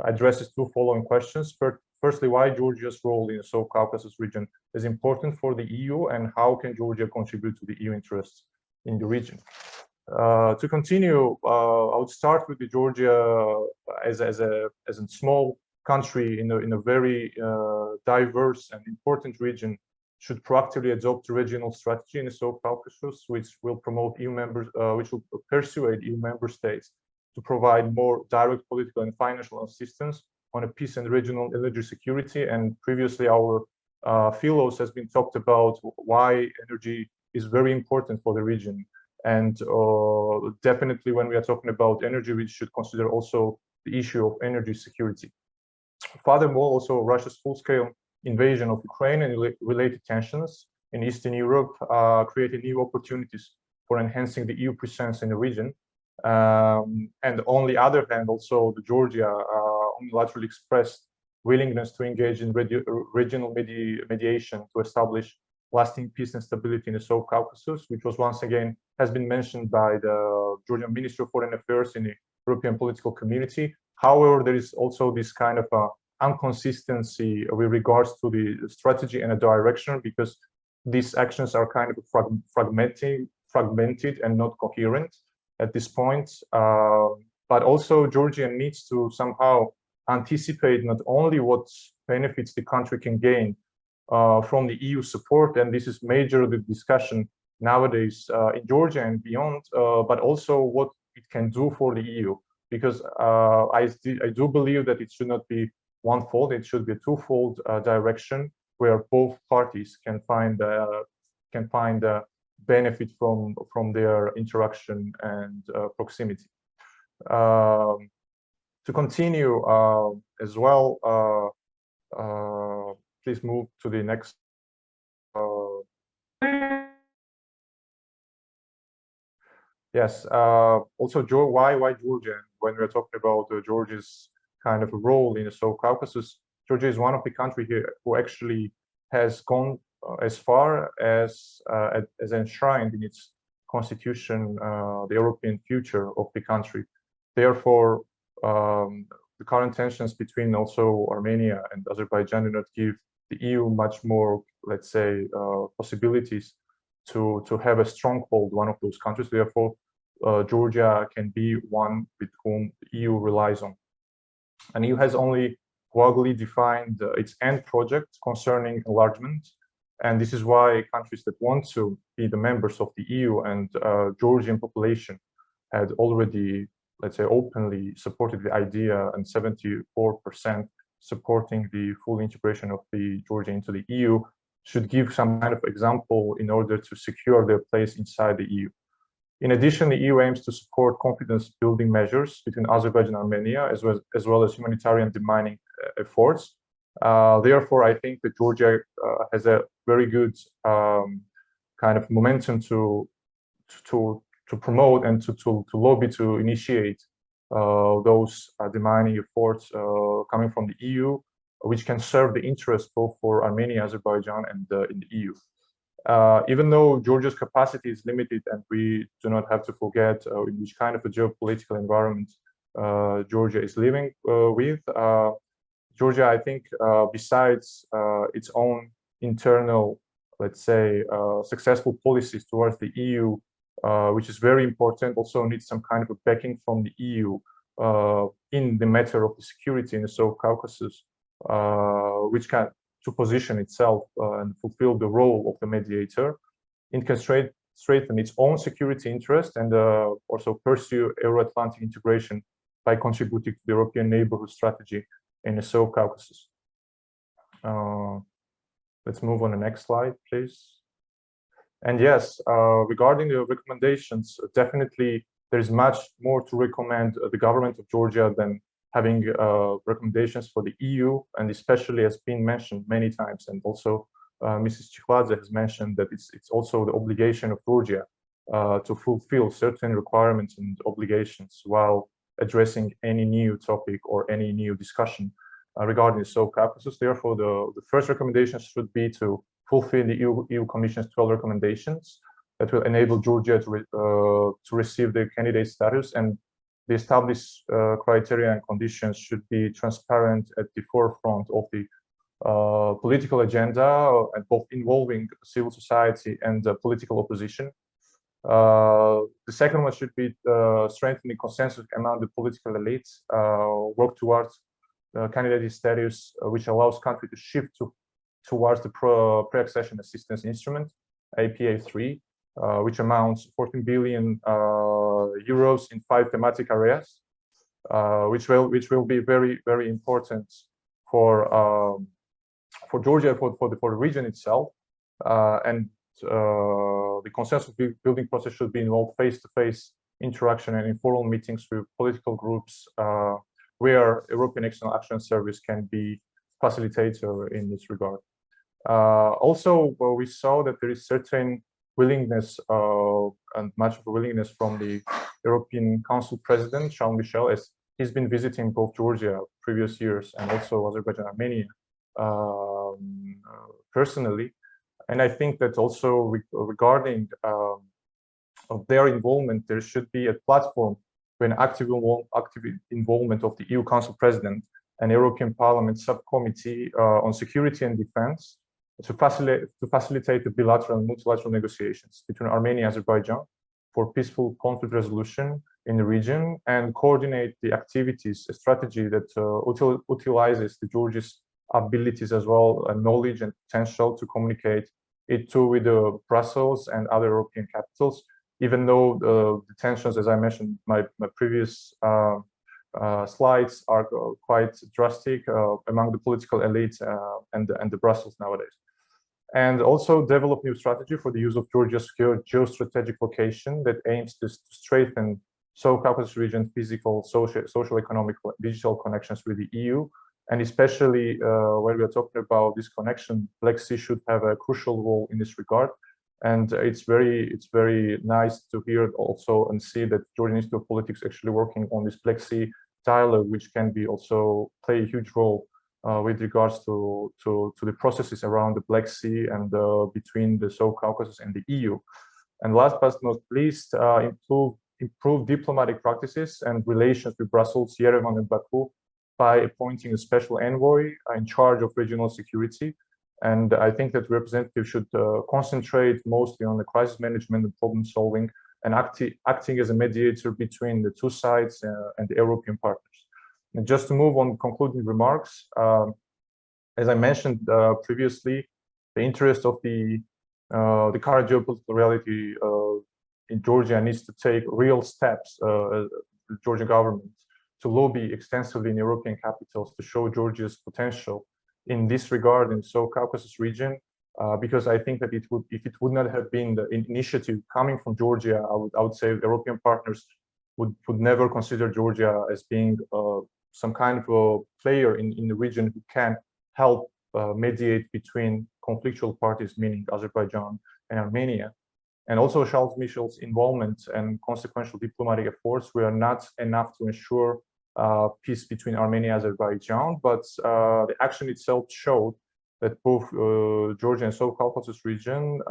Speaker 11: addresses two following questions. Firstly, why Georgia's role in the South Caucasus region is important for the EU, and how can Georgia contribute to the EU interests in the region? To continue, I would start with Georgia as a small country in a very diverse and important region should proactively adopt a regional strategy in the South Caucasus, which will promote EU members, which will persuade EU member states to provide more direct political and financial assistance on a peace and regional energy security. And previously, our fellows has been talked about why energy is very important for the region. And definitely, when we are talking about energy, we should consider also the issue of energy security. Furthermore, also Russia's full-scale invasion of Ukraine and related tensions in Eastern Europe created new opportunities for enhancing the EU presence in the region. And on the other hand, also Georgia unilaterally expressed willingness to engage in regional mediation to establish lasting peace and stability in the South Caucasus, which was once again has been mentioned by the Georgian Minister of Foreign Affairs in the European political community. However, there is also this kind of inconsistency with regards to the strategy and the direction, because these actions are kind of fragmented and not coherent. at this point. But also Georgia needs to somehow anticipate not only what benefits the country can gain from the EU support, and this is major the discussion nowadays in Georgia and beyond, but also what it can do for the EU. Because I do believe that it should not be one-fold, it should be a two-fold direction where both parties can find benefit from their interaction and proximity. To continue as well, please move to the next. Yes. Also, why Georgia? When we're talking about Georgia's kind of role in the South Caucasus, Georgia is one of the countries here who actually has gone as far as enshrined in its constitution the European future of the country. Therefore, the current tensions between also Armenia and Azerbaijan do not give the EU much more, let's say, possibilities to have a stronghold, one of those countries. Therefore, Georgia can be one with whom the EU relies on. And the EU has only vaguely defined its end project concerning enlargement. And this is why countries that want to be the members of the EU and Georgian population had already, let's say, openly supported the idea, and 74% supporting the full integration of the Georgia into the EU, should give some kind of example in order to secure their place inside the EU. In addition, the EU aims to support confidence-building measures between Azerbaijan and Armenia, as well as humanitarian demining efforts. Therefore, I think that Georgia has a very good kind of momentum to promote and to lobby to initiate those demining efforts coming from the EU, which can serve the interest both for Armenia, Azerbaijan, and in the EU. Even though Georgia's capacity is limited, and we do not have to forget in which kind of a geopolitical environment Georgia is living with, Georgia, I think, besides its own internal, let's say, successful policies towards the EU, which is very important, also needs some kind of a backing from the EU in the matter of the security in the South Caucasus, which can to position itself and fulfill the role of the mediator. It can strengthen its own security interest and also pursue Euro-Atlantic integration by contributing to the European neighborhood strategy in the South Caucasus. Let's move on the next slide, please. And yes, regarding the recommendations, definitely there is much more to recommend the government of Georgia than having recommendations for the EU, and especially as been mentioned many times, and also Mrs. Chikladze has mentioned that it's also the obligation of Georgia to fulfill certain requirements and obligations while addressing any new topic or any new discussion regarding the South Caucasus. Therefore, the first recommendation should be to fulfill the EU Commission's 12 recommendations that will enable Georgia to receive the candidate status, and the established criteria and conditions should be transparent at the forefront of the political agenda, and both involving civil society and political opposition. The second one should be strengthening consensus among the political elites, work towards candidate status, which allows country to shift towards the pre-accession assistance instrument, APA3, which amounts 14 billion euros in 5 thematic areas, which will be very, very important for Georgia, for the region itself, and the consensus building process should be involved face-to-face interaction and informal meetings with political groups, where European External Action Service can be facilitator in this regard. Also, we saw that there is certain willingness and much of a willingness from the European Council President, Charles Michel, as he's been visiting both Georgia previous years and also Azerbaijan, Armenia personally. And I think that also regarding of their involvement, there should be a platform for an active involvement of the EU Council President and European Parliament Subcommittee on Security and Defense to facilitate the bilateral and multilateral negotiations between Armenia and Azerbaijan for peaceful conflict resolution in the region and coordinate the activities, a strategy that utilizes the Georgia's abilities as well, knowledge and potential to communicate it too with Brussels and other European capitals, even though the tensions, as I mentioned, my previous slides are quite drastic among the political elite and the Brussels nowadays. And also develop new strategy for the use of Georgia's geostrategic location that aims to strengthen South Caucasus region physical, social, economic, digital connections with the EU. And especially when we are talking about this connection, Black Sea should have a crucial role in this regard. And it's very nice to hear also and see that Georgian Institute of Politics actually working on this Black Sea dialogue, which can be also play a huge role with regards to the processes around the Black Sea and between the South Caucasus and the EU. And last but not least, improve diplomatic practices and relations with Brussels, Yerevan, and Baku by appointing a special envoy in charge of regional security. And I think that representatives should concentrate mostly on the crisis management and problem solving and acting as a mediator between the two sides and the European partners. And just to move on concluding remarks, as I mentioned previously, the interest of the current geopolitical reality in Georgia needs to take real steps, the Georgian government, to lobby extensively in European capitals to show Georgia's potential in this regard in South Caucasus region, because I think that if it would not have been the initiative coming from Georgia, I would say European partners would never consider Georgia as being some kind of a player in the region who can help mediate between conflictual parties, meaning Azerbaijan and Armenia. And also Charles Michel's involvement and consequential diplomatic efforts were not enough to ensure peace between Armenia and Azerbaijan, but the action itself showed that both Georgia and South Caucasus region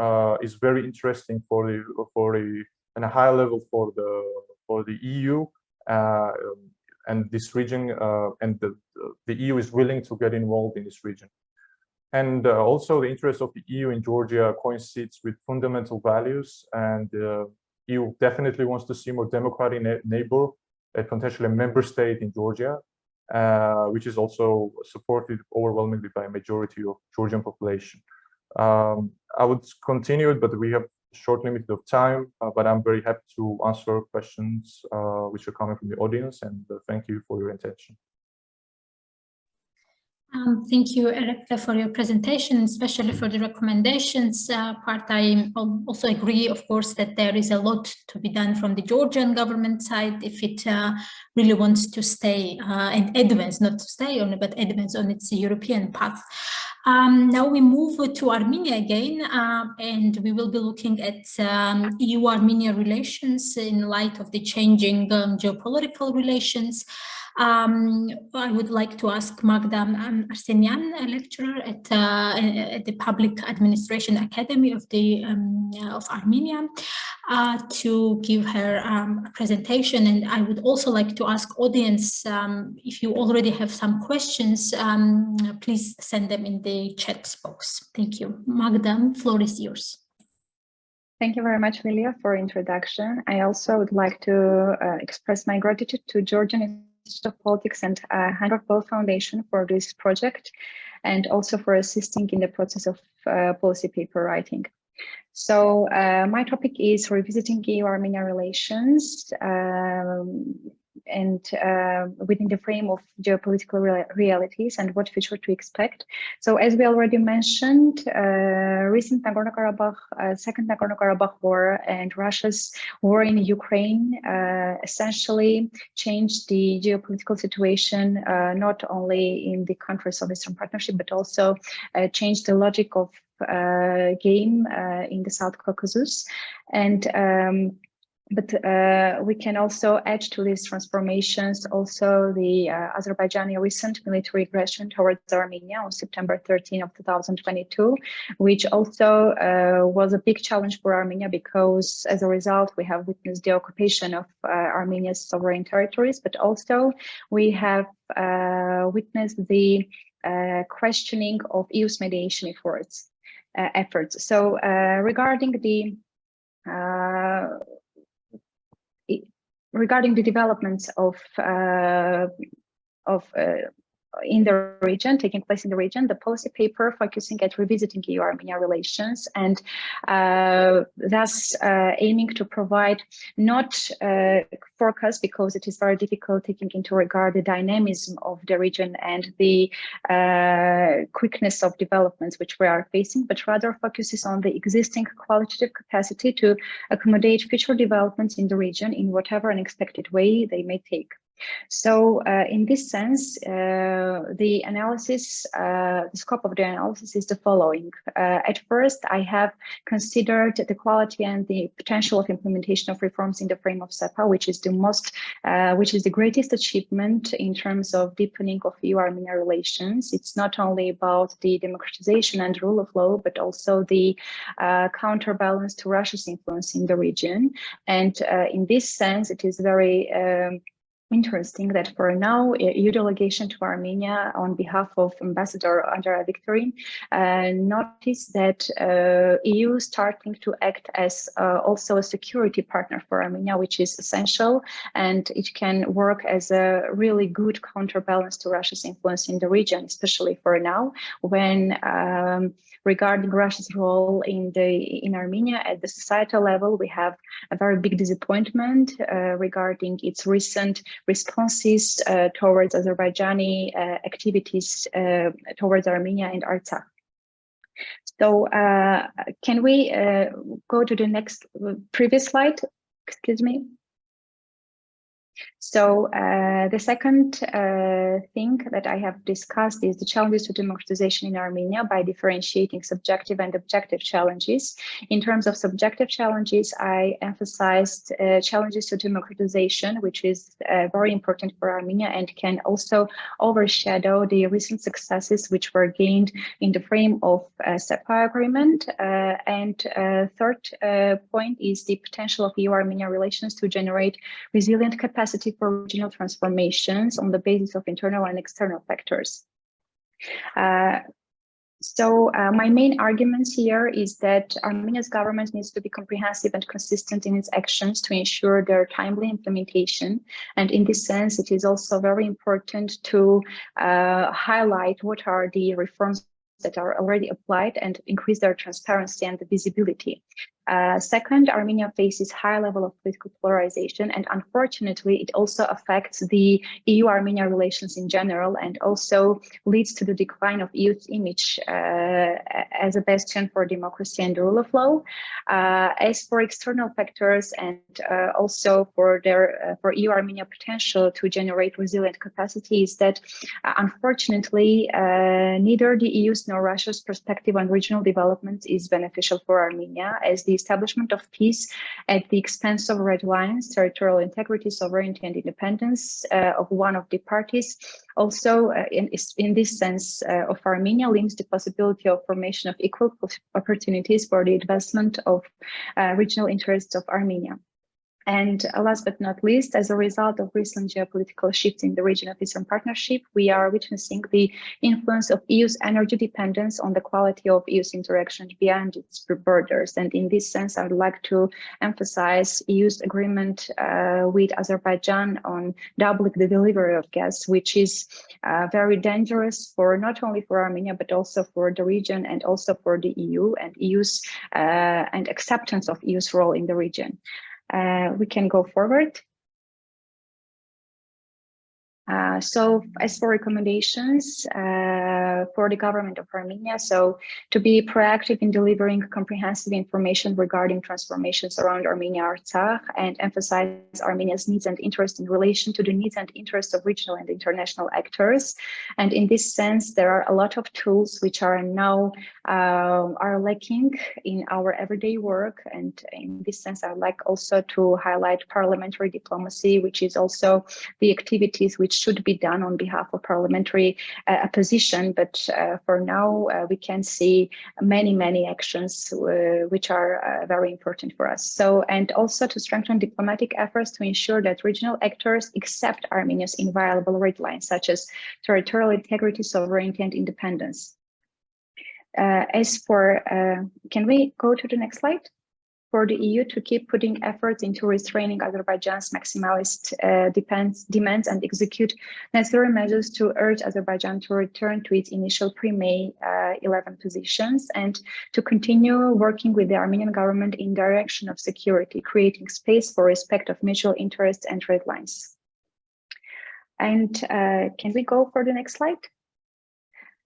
Speaker 11: is very interesting for a high level for the EU, and this region, and the EU is willing to get involved in this region. And also the interest of the EU in Georgia coincides with fundamental values, and the EU definitely wants to see more democratic neighbor, potentially a member state in Georgia, which is also supported overwhelmingly by a majority of Georgian population. I would continue, but we have a short limit of time, but I'm very happy to answer questions which are coming from the audience, and thank you for your attention.
Speaker 9: Thank you, Eric, for your presentation, especially for the recommendations part. I also agree, of course, that there is a lot to be done from the Georgian government side if it really wants to stay and advance, not to stay on, but advance on its European path. Now we move to Armenia again, and we will be looking at EU-Armenia relations in light of the changing geopolitical relations. I would like to ask Magda Arsenyan, a lecturer at the Public Administration Academy of Armenia, to give her a presentation. And I would also like to ask audience, if you already have some questions, please send them in the chat box. Thank you. Magda, floor is yours.
Speaker 12: Thank you very much, Lilia, for introduction. I also would like to express my gratitude to Georgian Institute of Politics and Heinrich Boell Foundation for this project, and also for assisting in the process of policy paper writing. So my topic is revisiting EU-Armenia relations and within the frame of geopolitical realities and what future to expect. So as we already mentioned, recent Nagorno-Karabakh, second Nagorno-Karabakh war and Russia's war in Ukraine essentially changed the geopolitical situation, not only in the countries of Eastern Partnership, but also changed the logic of game in the South Caucasus. And but we can also add to these transformations also the Azerbaijani recent military aggression towards Armenia on September 13 of 2022, which also was a big challenge for Armenia, because as a result we have witnessed the occupation of Armenia's sovereign territories, but also we have witnessed the questioning of EU's mediation efforts. So regarding the regarding the developments in the region, taking place in the region, the policy paper focusing at revisiting EU-Armenia relations and thus aiming to provide not forecast, because it is very difficult taking into regard the dynamism of the region and the quickness of developments which we are facing, but rather focuses on the existing qualitative capacity to accommodate future developments in the region in whatever unexpected way they may take. So in this sense, the analysis, the scope of the analysis is the following. At first, I have considered the quality and the potential of implementation of reforms in the frame of SEPA, which is the greatest achievement in terms of deepening of EU-Armenia relations. It's not only about the democratization and rule of law, but also the counterbalance to Russia's influence in the region. And in this sense, it is very interesting that for now, EU delegation to Armenia on behalf of Ambassador Andrea Victorin noticed that EU starting to act as also a security partner for Armenia, which is essential, and it can work as a really good counterbalance to Russia's influence in the region, especially for now, when regarding Russia's role in Armenia at the societal level, we have a very big disappointment regarding its recent responses towards Azerbaijani activities towards Armenia and Artsakh. So can we go to the next previous slide? Excuse me. So the second thing that I have discussed is the challenges to democratization in Armenia by differentiating subjective and objective challenges. In terms of subjective challenges, I emphasized challenges to democratization, which is very important for Armenia and can also overshadow the recent successes which were gained in the frame of SEPA agreement. And third point is the potential of EU-Armenia relations to generate resilient capacity for regional transformations on the basis of internal and external factors. So my main arguments here is that Armenia's government needs to be comprehensive and consistent in its actions to ensure their timely implementation. And in this sense, it is also very important to highlight what are the reforms that are already applied and increase their transparency and the visibility. Second, Armenia faces high level of political polarization, and unfortunately, it also affects the EU-Armenia relations in general and also leads to the decline of EU's image as a bastion for democracy and the rule of law. As for external factors and also for EU-Armenia potential to generate resilient capacities, that unfortunately, neither the EU's nor Russia's perspective on regional development is beneficial for Armenia, as the establishment of peace at the expense of red lines, territorial integrity, sovereignty, and independence of one of the parties, also in this sense of Armenia, limits the possibility of formation of equal opportunities for the advancement of regional interests of Armenia. And last but not least, as a result of recent geopolitical shifts in the region of Eastern Partnership, we are witnessing the influence of EU's energy dependence on the quality of EU's interactions beyond its borders. And in this sense, I would like to emphasize EU's agreement with Azerbaijan on doubling the delivery of gas, which is very dangerous for not only for Armenia, but also for the region and also for the EU and EU's and acceptance of EU's role in the region. We can go forward. So as for recommendations for the government of Armenia, so to be proactive in delivering comprehensive information regarding transformations around Armenia Artsakh and emphasize Armenia's needs and interests in relation to the needs and interests of regional and international actors. And in this sense, there are a lot of tools which are now are lacking in our everyday work. And in this sense, I would like also to highlight parliamentary diplomacy, which is also the activities which should be done on behalf of parliamentary opposition. But for now, we can see many actions which are very important for us. So, and also to strengthen diplomatic efforts to ensure that regional actors accept Armenia's inviolable red lines, such as territorial integrity, sovereignty, and independence. As for, can we go to the next slide? for the EU to keep putting efforts into restraining Azerbaijan's maximalist demands and execute necessary measures to urge Azerbaijan to return to its initial pre-May 11 positions and to continue working with the Armenian government in direction of security, creating space for respect of mutual interests and red lines. And can we go for the next slide?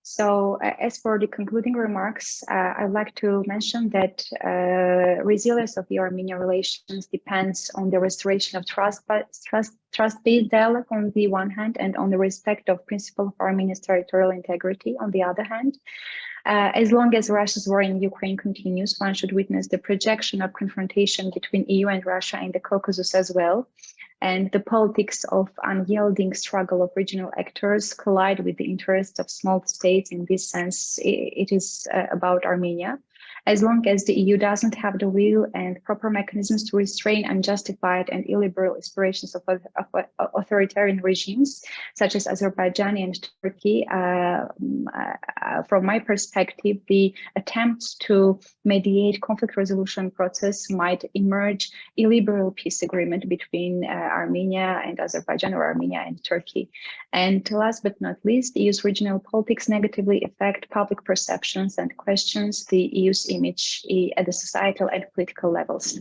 Speaker 12: So as for the concluding remarks, I'd like to mention that resilience of the Armenian relations depends on the restoration of trust-based dialogue on the one hand, and on the respect of principle of Armenia's territorial integrity on the other hand. As long as Russia's war in Ukraine continues, one should witness the projection of confrontation between EU and Russia in the Caucasus as well. And the politics of unyielding struggle of regional actors collide with the interests of small states. In this sense, it is about Armenia. As long as the EU doesn't have the will and proper mechanisms to restrain unjustified and illiberal aspirations of authoritarian regimes, such as Azerbaijan and Turkey, from my perspective, the attempts to mediate conflict resolution process might emerge illiberal peace agreement between Armenia and Azerbaijan, or Armenia and Turkey. And last but not least, the EU's regional politics negatively affect public perceptions and questions the EU's image at the societal and political levels.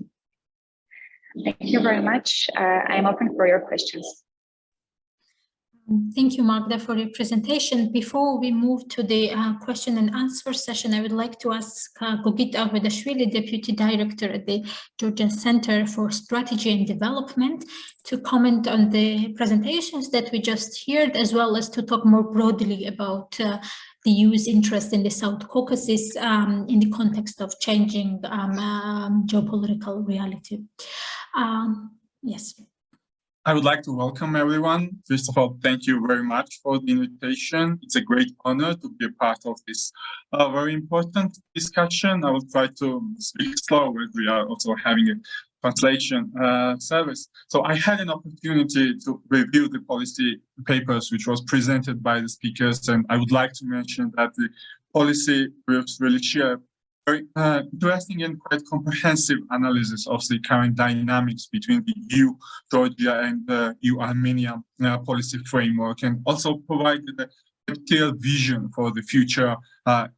Speaker 12: Thank you very much. I'm open for your questions.
Speaker 9: Thank you, Magda, for your presentation. Before we move to the question and answer session, I would like to ask Gogit Ahmedashvili, Deputy Director at the Georgian Center for Strategy and Development, to comment on the presentations that we just heard, as well as to talk more broadly about the EU's interest in the South Caucasus in the context of changing geopolitical reality. Yes.
Speaker 13: I would like to welcome everyone. First of all, thank you very much for the invitation. It's a great honor to be a part of this very important discussion. I will try to speak slow as we are also having a translation service. So I had an opportunity to review the policy papers which was presented by the speakers, and I would like to mention that the policy groups really share very interesting and quite comprehensive analysis of the current dynamics between the EU, Georgia, and the EU-Armenia policy framework, and also provided a clear vision for the future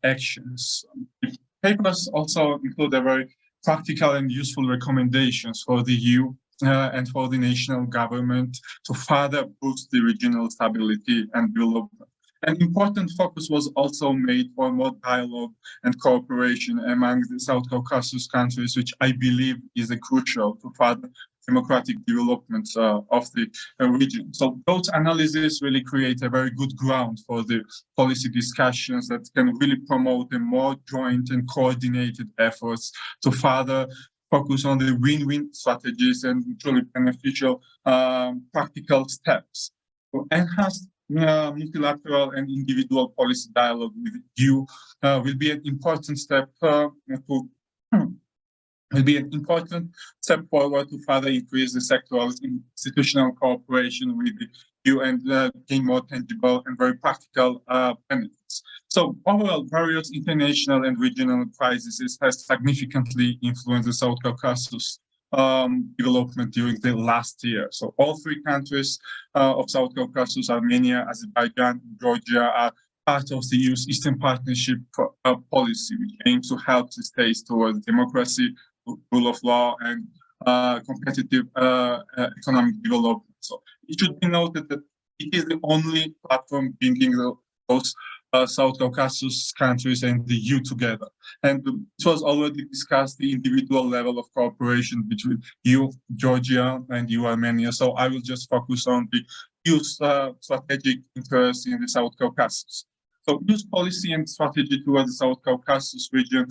Speaker 13: actions. The papers also include a very practical and useful recommendations for the EU and for the national government to further boost the regional stability and development. An important focus was also made for more dialogue and cooperation among the South Caucasus countries, which I believe is crucial to further democratic development of the region. So those analyses really create a very good ground for the policy discussions that can really promote a more joint and coordinated efforts to further focus on the win-win strategies and mutually beneficial practical steps. To enhance multilateral and individual policy dialogue with the EU will be an important step forward to further increase the sectoral institutional cooperation with the EU and gain more tangible and very practical benefits. So overall, various international and regional crises has significantly influenced the South Caucasus development during the last year. So all three countries of South Caucasus, Armenia, Azerbaijan, and Georgia, are part of the EU's Eastern Partnership policy, which aims to help the states towards democracy, rule of law, and competitive economic development. So it should be noted that it is the only platform bringing those South Caucasus countries and the EU together. And it was already discussed the individual level of cooperation between EU, Georgia, and EU, Armenia. So I will just focus on the EU's strategic interest in the South Caucasus. So EU's policy and strategy towards the South Caucasus region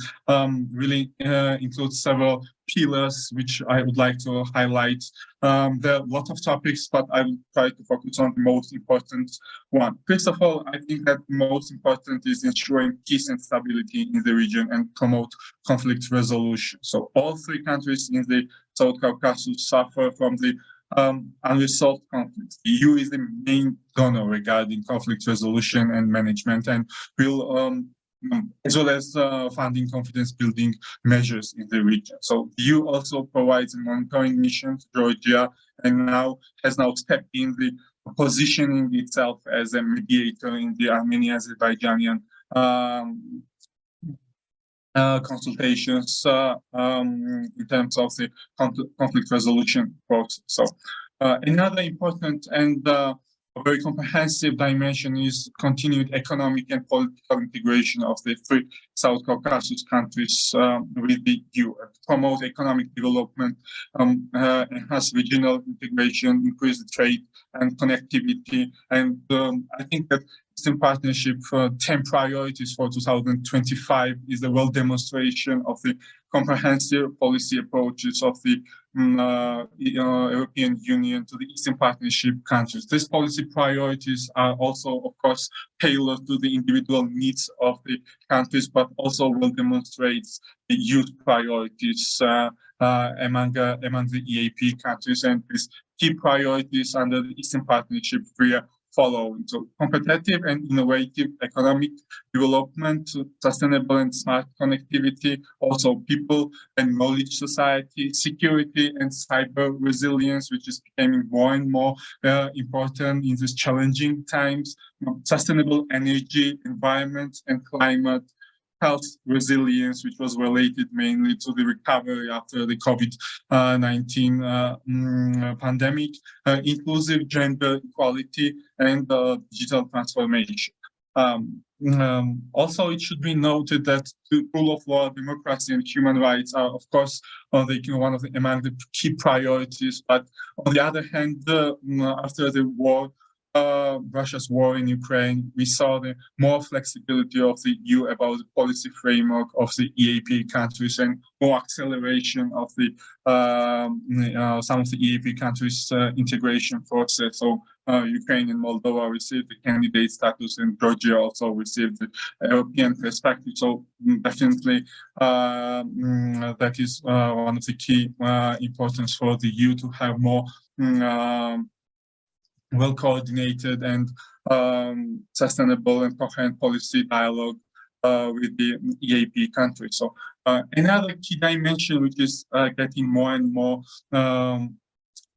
Speaker 13: really includes several pillars, which I would like to highlight. There are a lot of topics, but I will try to focus on the most important one. First of all, I think that the most important is ensuring peace and stability in the region and promote conflict resolution. So all three countries in the South Caucasus suffer from the unresolved conflicts. The EU is the main donor regarding conflict resolution and management, and will as well as funding confidence building measures in the region. So the EU also provides a monitoring mission to Georgia, and now has stepped in the positioning itself as a mediator in the Armenian-Azerbaijani consultations in terms of the conflict resolution process. So another important and very comprehensive dimension is continued economic and political integration of the three South Caucasus countries with the EU, promote economic development, enhance regional integration, increase the trade and connectivity. And I think that Eastern Partnership 10 priorities for 2025 is a well demonstration of the comprehensive policy approaches of the European Union to the Eastern Partnership countries. These policy priorities are also, of course, tailored to the individual needs of the countries, but also will demonstrate the youth priorities among the EAP countries. And these key priorities under the Eastern Partnership following. So competitive and innovative economic development, sustainable and smart connectivity, also people and knowledge society, security and cyber resilience, which is becoming more and more important in these challenging times, sustainable energy, environment and climate, health resilience, which was related mainly to the recovery after the COVID-19 pandemic, inclusive gender equality, and digital transformation. Also, it should be noted that the rule of law, democracy, and human rights are, of course, among the key priorities. But on the other hand, after the war, Russia's war in Ukraine, we saw the more flexibility of the EU about the policy framework of the EAP countries and more acceleration of the some of the EAP countries' integration process. So Ukraine and Moldova received the candidate status, and Georgia also received the European perspective. So definitely that is one of the key importance for the EU to have more well-coordinated and sustainable and coherent policy dialogue with the EAP countries. So another key dimension, which is getting more and more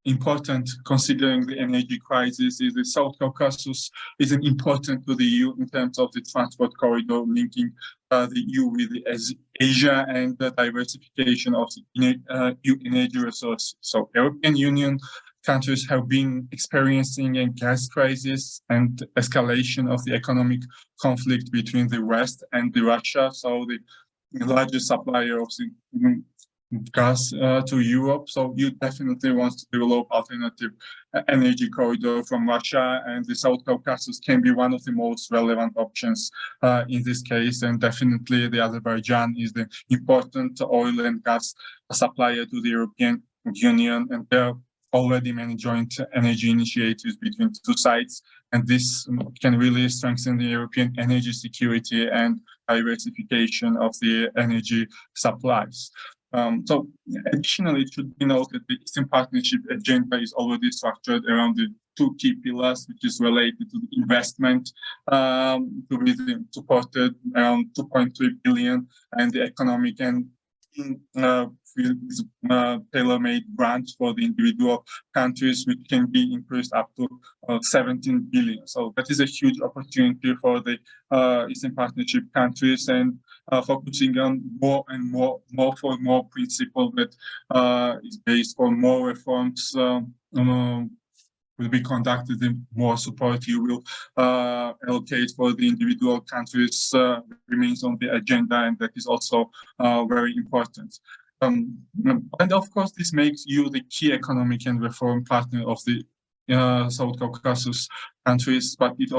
Speaker 13: important considering the energy crisis, is the South Caucasus is important to the EU in terms of the transport corridor linking the EU with the Asia and the diversification of the EU energy resources. So European Union countries have been experiencing a gas crisis and escalation of the economic conflict between the West and Russia. So the largest supplier of the gas to Europe. So you definitely want to develop alternative energy corridor from Russia, and the South Caucasus can be one of the most relevant options in this case. And definitely the Azerbaijan is the important oil and gas supplier to the European Union, and there are already many joint energy initiatives between two sides, and this can really strengthen the European energy security and diversification of the energy supplies. So additionally, it should be noted the Eastern Partnership agenda is already structured around the two key pillars, which is related to the investment to be supported around 2.3 billion, and the economic and tailor-made grants for the individual countries, which can be increased up to 17 billion. So that is a huge opportunity for the Eastern Partnership countries, and focusing on more and more principle that is based on more reforms will be conducted, and more support you will allocate for the individual countries remains on the agenda, and that is also very important. And of course, this makes you the key economic and reform partner of the South Caucasus countries, but it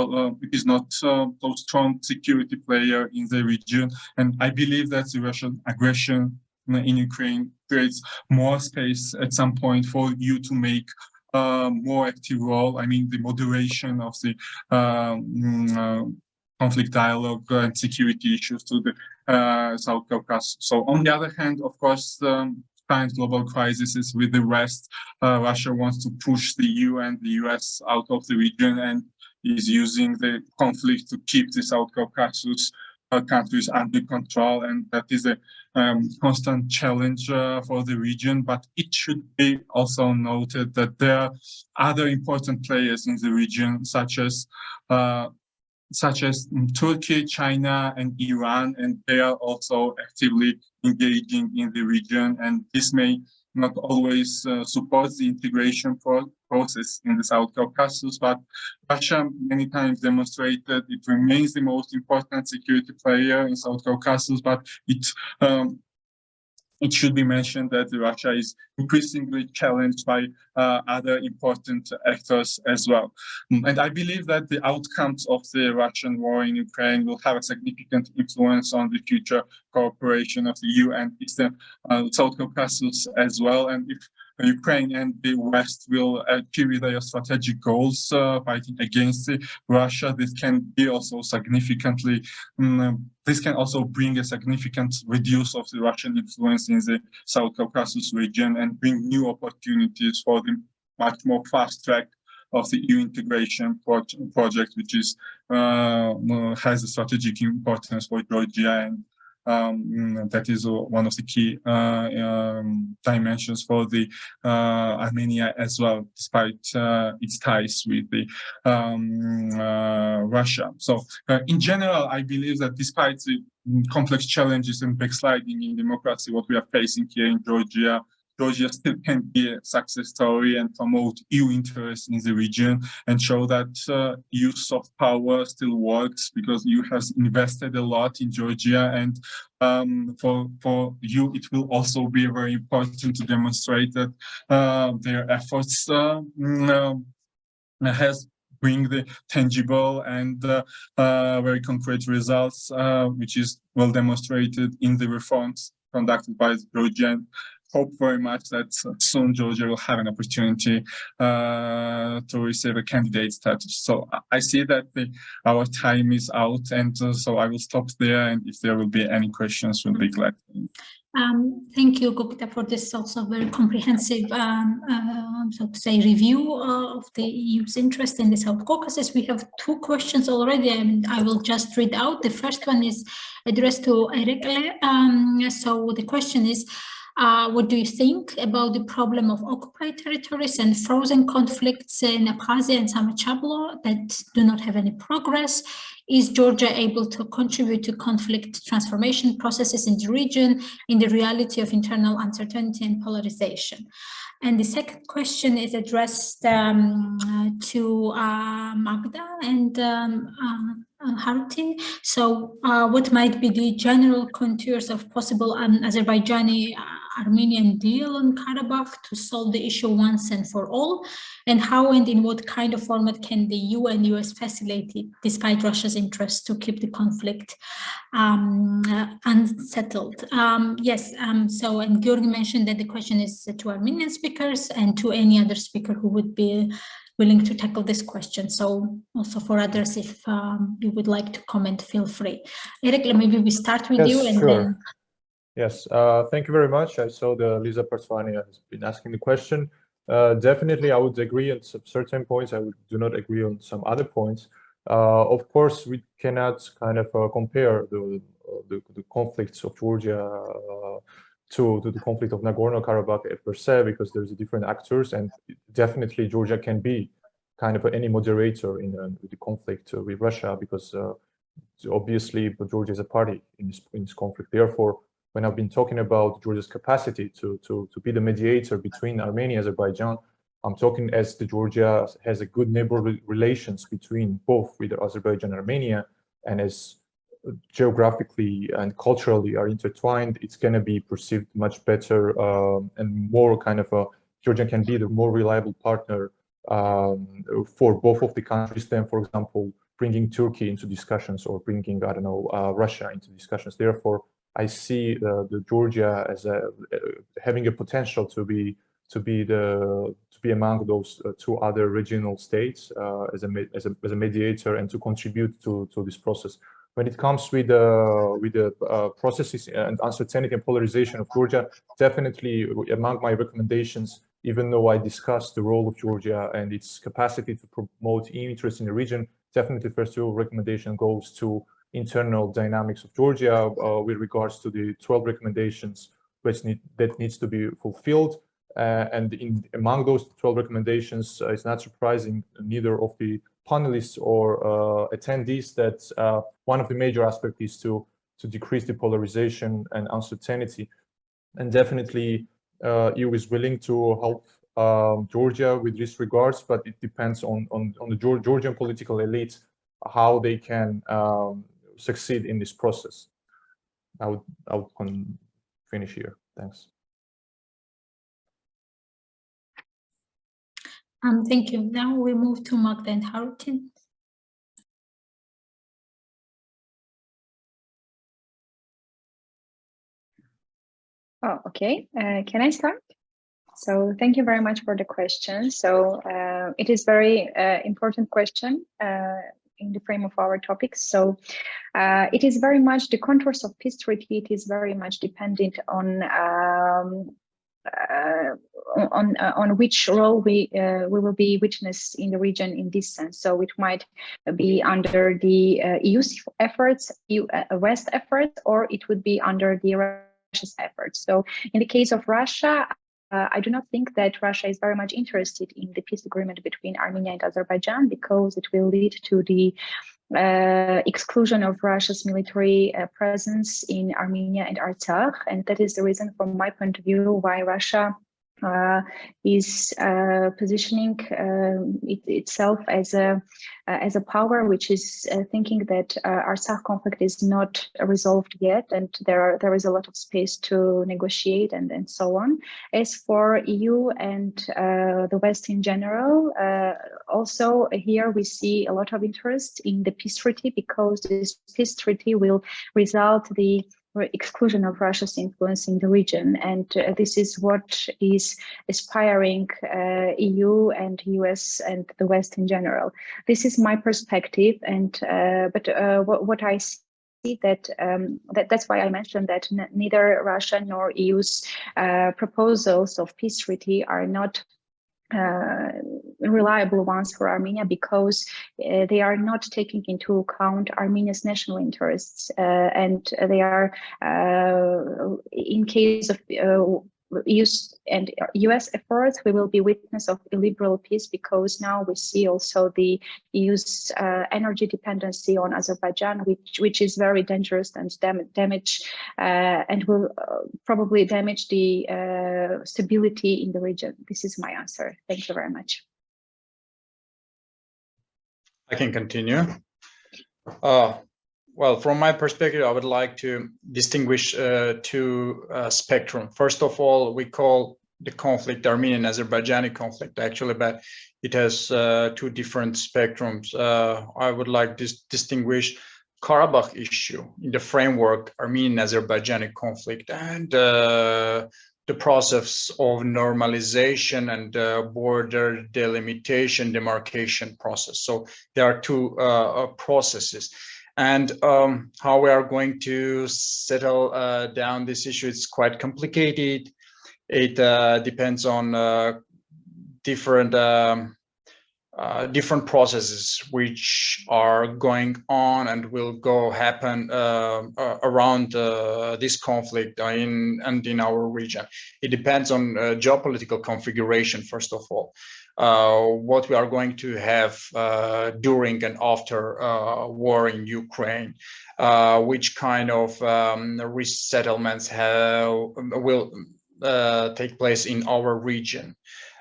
Speaker 13: is not so strong security player in the region. And I believe that the Russian aggression in Ukraine creates more space at some point for you to make more active role. I mean, the moderation of the conflict dialogue and security issues to the South Caucasus. So on the other hand, of course, current global crises with the West, Russia wants to push the EU and the US out of the region, and is using the conflict to keep the South Caucasus countries under control, and that is a constant challenge for the region. But it should be also noted that there are other important players in the region, such as Turkey, China, and Iran, and they are also actively engaging in the region, and this may not always support the integration process in the South Caucasus, but Russia many times demonstrated it remains the most important security player in South Caucasus, but it should be mentioned that Russia is increasingly challenged by other important actors as well. And I believe that the outcomes of the Russian war in Ukraine will have a significant influence on the future cooperation of the EU and Eastern South Caucasus as well. And if Ukraine and the West will achieve their strategic goals fighting against Russia, this can be also significantly this can also bring a significant reduce of the Russian influence in the South Caucasus region and bring new opportunities for the much more fast track of the EU integration project, which is has a strategic importance for Georgia, and that is one of the key dimensions for the Armenia as well, despite its ties with the Russia. So in general, I believe that despite the complex challenges and backsliding in democracy, what we are facing here in Georgia, Georgia still can be a success story and promote EU interests in the region and show that EU soft power still works, because EU has invested a lot in Georgia, and for EU it will also be very important to demonstrate that their efforts has bring the tangible and very concrete results, which is well demonstrated in the reforms conducted by Georgia. And hope very much that soon Georgia will have an opportunity to receive a candidate status. So I see that our time is out, and so I will stop there. And if there will be any questions, we'll be glad.
Speaker 9: Thank you, Gupta, for this also very comprehensive, so to say, review of the EU's interest in the South Caucasus. We have two questions already, and I will just read out. The first one is addressed to Erekle. So the question is, what do you think about the problem of occupied territories and frozen conflicts in Abkhazia and Samachablo that do not have any progress? Is Georgia able to contribute to conflict transformation processes in the region in the reality of internal uncertainty and polarization? And the second question is addressed to Magda and Harti. So what might be the general contours of possible Azerbaijani-Armenian deal on Karabakh to solve the issue once and for all? And how and in what kind of format can the EU and US facilitate it, despite Russia's interest to keep the conflict unsettled? Yes, so, and Georgi mentioned that the question is to Armenian speakers and to any other speaker who would be willing to tackle this question. So also for others, if you would like to comment, feel free. Eric, maybe we start with you and
Speaker 11: sure.
Speaker 9: then.
Speaker 11: Yes, thank you very much. I saw the Lisa Persvani has been asking the question. Definitely, I would agree on some certain points. I do not agree on some other points. Of course, we cannot kind of compare the conflicts of Georgia to the conflict of Nagorno-Karabakh per se, because there's different actors, and definitely Georgia can be kind of any moderator in the conflict with Russia, because obviously Georgia is a party in this conflict. Therefore, when I've been talking about Georgia's capacity to be the mediator between Armenia and Azerbaijan, I'm talking as Georgia has a good neighborly relations between both with Azerbaijan and Armenia, and as geographically and culturally are intertwined, it's going to be perceived much better and more kind of Georgia can be the more reliable partner for both of the countries than, for example, bringing Turkey into discussions or bringing, I don't know, Russia into discussions. Therefore, I see the Georgia as having a potential to be among those two other regional states as a mediator and to contribute to this process. When it comes with the processes and uncertainty and polarization of Georgia, definitely among my recommendations, even though I discussed the role of Georgia and its capacity to promote interest in the region, definitely first recommendation goes to internal dynamics of Georgia with regards to the 12 recommendations that needs to be fulfilled. And among those 12 recommendations, it's not surprising, neither of the panelists or attendees, that one of the major aspects is to decrease the polarization and uncertainty. And definitely, EU is willing to help Georgia with this regards, but it depends on the Georgian political elite how they can succeed in this process. I would finish here. Thanks.
Speaker 9: Thank you. Now we move to Magda and Harrikin.
Speaker 12: Oh, okay. Can I start? So thank you very much for the question. So it is very important question in the frame of our topics. So it is very much the contours of peace treaty. It is very much dependent on which role we will be witness in the region in this sense. So it might be under the EU's efforts, West efforts, or it would be under the Russia's efforts. So in the case of Russia, I do not think that Russia is very much interested in the peace agreement between Armenia and Azerbaijan, because it will lead to the exclusion of Russia's military presence in Armenia and Artsakh. And that is the reason, from my point of view, why Russia is positioning itself as a power which is thinking that Artsakh conflict is not resolved yet, and there is a lot of space to negotiate and so on. As for EU and the West in general, also here we see a lot of interest in the peace treaty, because this peace treaty will result the exclusion of Russia's influence in the region, and this is what is inspiring EU and US and the West in general. This is my perspective, and but what I see that's why I mentioned that neither Russia nor EU's proposals of peace treaty are not reliable ones for Armenia, because they are not taking into account Armenia's national interests, and they are in case of US efforts, we will be witness of illiberal peace, because now we see also the EU's energy dependency on Azerbaijan, which is very dangerous and damage and will probably damage the stability in the region. This is my answer. Thank you very much.
Speaker 10: I can continue. Well, from my perspective, I would like to distinguish two spectrum. First of all, we call the conflict Armenian-Azerbaijani conflict, actually, but it has two different spectrums. I would like to distinguish Karabakh issue in the framework Armenian-Azerbaijani conflict, and the process of normalization and border delimitation, demarcation process. So there are two processes. And how we are going to settle down this issue, it's quite complicated. It depends on different processes which are going on and will happen around this conflict in our region. It depends on geopolitical configuration, first of all. What we are going to have during and after war in Ukraine, which kind of resettlements will take place in our region,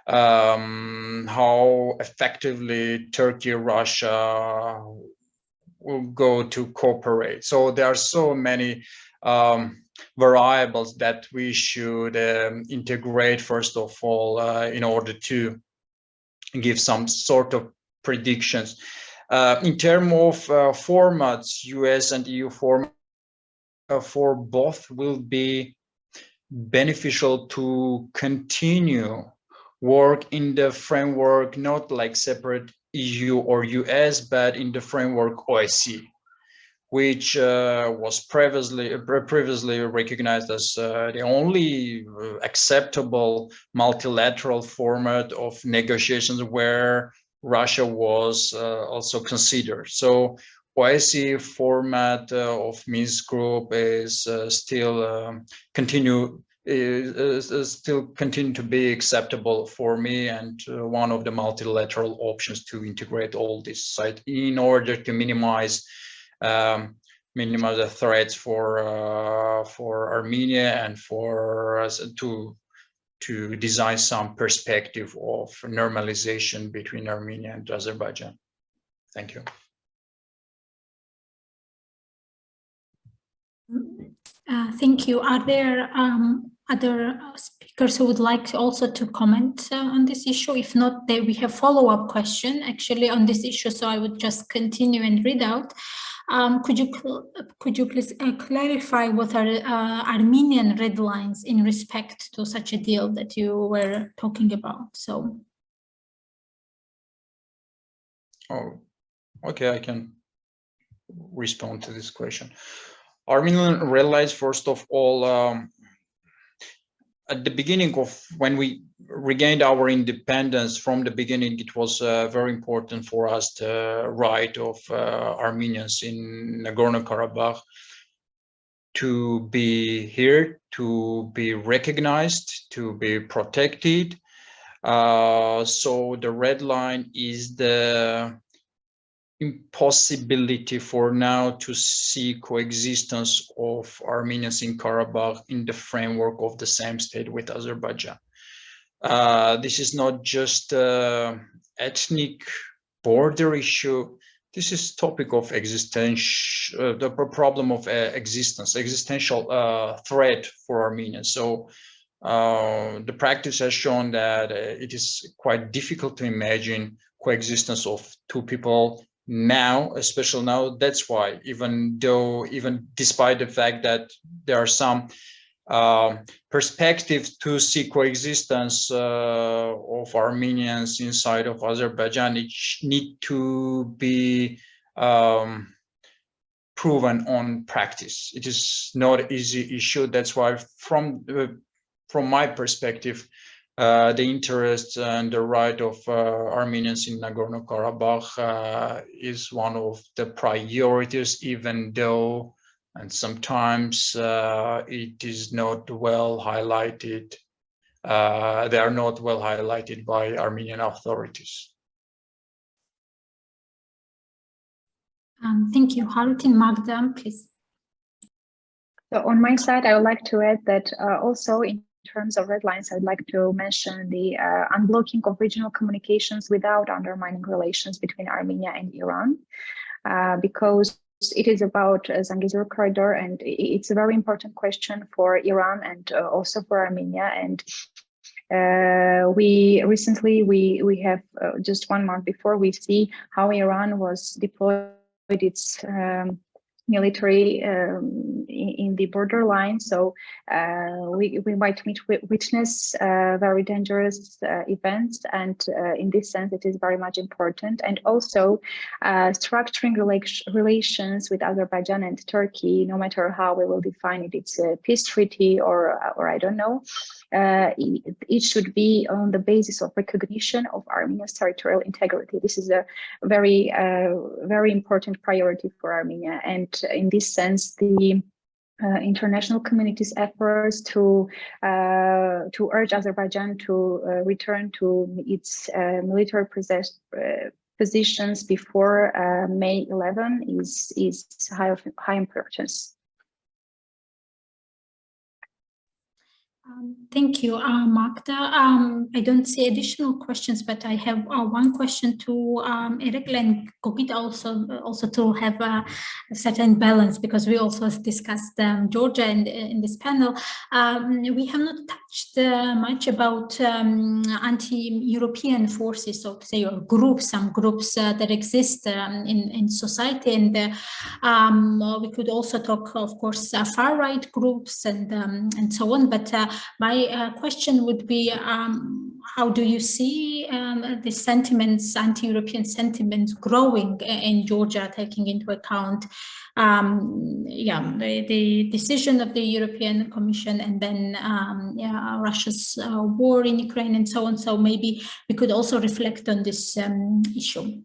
Speaker 10: how effectively Turkey, Russia will go to cooperate. So there are so many variables that we should integrate, first of all, in order to give some sort of predictions. In terms of formats, US and EU format for both will be beneficial to continue work in the framework, not like separate EU or US, but in the framework OSCE, which was previously recognized as the only acceptable multilateral format of negotiations where Russia was also considered. So OSCE format of Minsk group is still continue to be acceptable for me, and one of the multilateral options to integrate all this site in order to minimize the threats for Armenia and for us to design some perspective of normalization between Armenia and Azerbaijan. Thank you.
Speaker 9: Thank you. Are there other speakers who would like also to comment on this issue? If not, we have follow-up question actually on this issue, so I would just continue and read out. Could you please clarify what are Armenian red lines in respect to such a deal that you were talking about? So.
Speaker 10: Oh, okay, I can respond to this question. Armenian red lines, first of all, at the beginning of when we regained our independence, from the beginning, it was very important for us the right of Armenians in Nagorno-Karabakh to be here, to be recognized, to be protected. So the red line is the impossibility for now to see coexistence of Armenians in Karabakh in the framework of the same state with Azerbaijan. This is not just an ethnic border issue. This is topic of existence, the problem of existential threat for Armenians. So the practice has shown that it is quite difficult to imagine coexistence of two people now, especially now. That's why, even despite the fact that there are some perspectives to see coexistence of Armenians inside of Azerbaijan, it need to be proven on practice. It is not an easy issue. That's why, from my perspective, the interest and the right of Armenians in Nagorno-Karabakh is one of the priorities, even though, and sometimes it is not well highlighted. They are not well highlighted by Armenian authorities.
Speaker 9: Thank you. Harutin Magda, please.
Speaker 12: So on my side, I would like to add that also in terms of red lines, I'd like to mention the unblocking of regional communications without undermining relations between Armenia and Iran, because it is about Zangezur corridor, and it's a very important question for Iran and also for Armenia. And we recently have just 1 month before, we see how Iran was deployed its military in the borderline. So we might witness very dangerous events, and in this sense it is very much important. And also structuring relations with Azerbaijan and Turkey, no matter how we will define it, it's a peace treaty or I don't know, it should be on the basis of recognition of Armenia's territorial integrity. This is a very very important priority for Armenia, and in this sense the international community's efforts to urge Azerbaijan to return to its military positions before May 11 is high importance.
Speaker 9: Thank you, Magda. I don't see additional questions, but I have one question to Erekle and Gogita also to have a certain balance, because we also discussed Georgia in this panel. We have not touched much about anti-European forces, so to say, or groups, some groups that exist in society, and we could also talk, of course, far-right groups and so on. But my question would be, how do you see the sentiments, anti-European sentiments, growing in Georgia, taking into account the decision of the European Commission, and then Russia's war in Ukraine and so on? So maybe we could also reflect on this issue.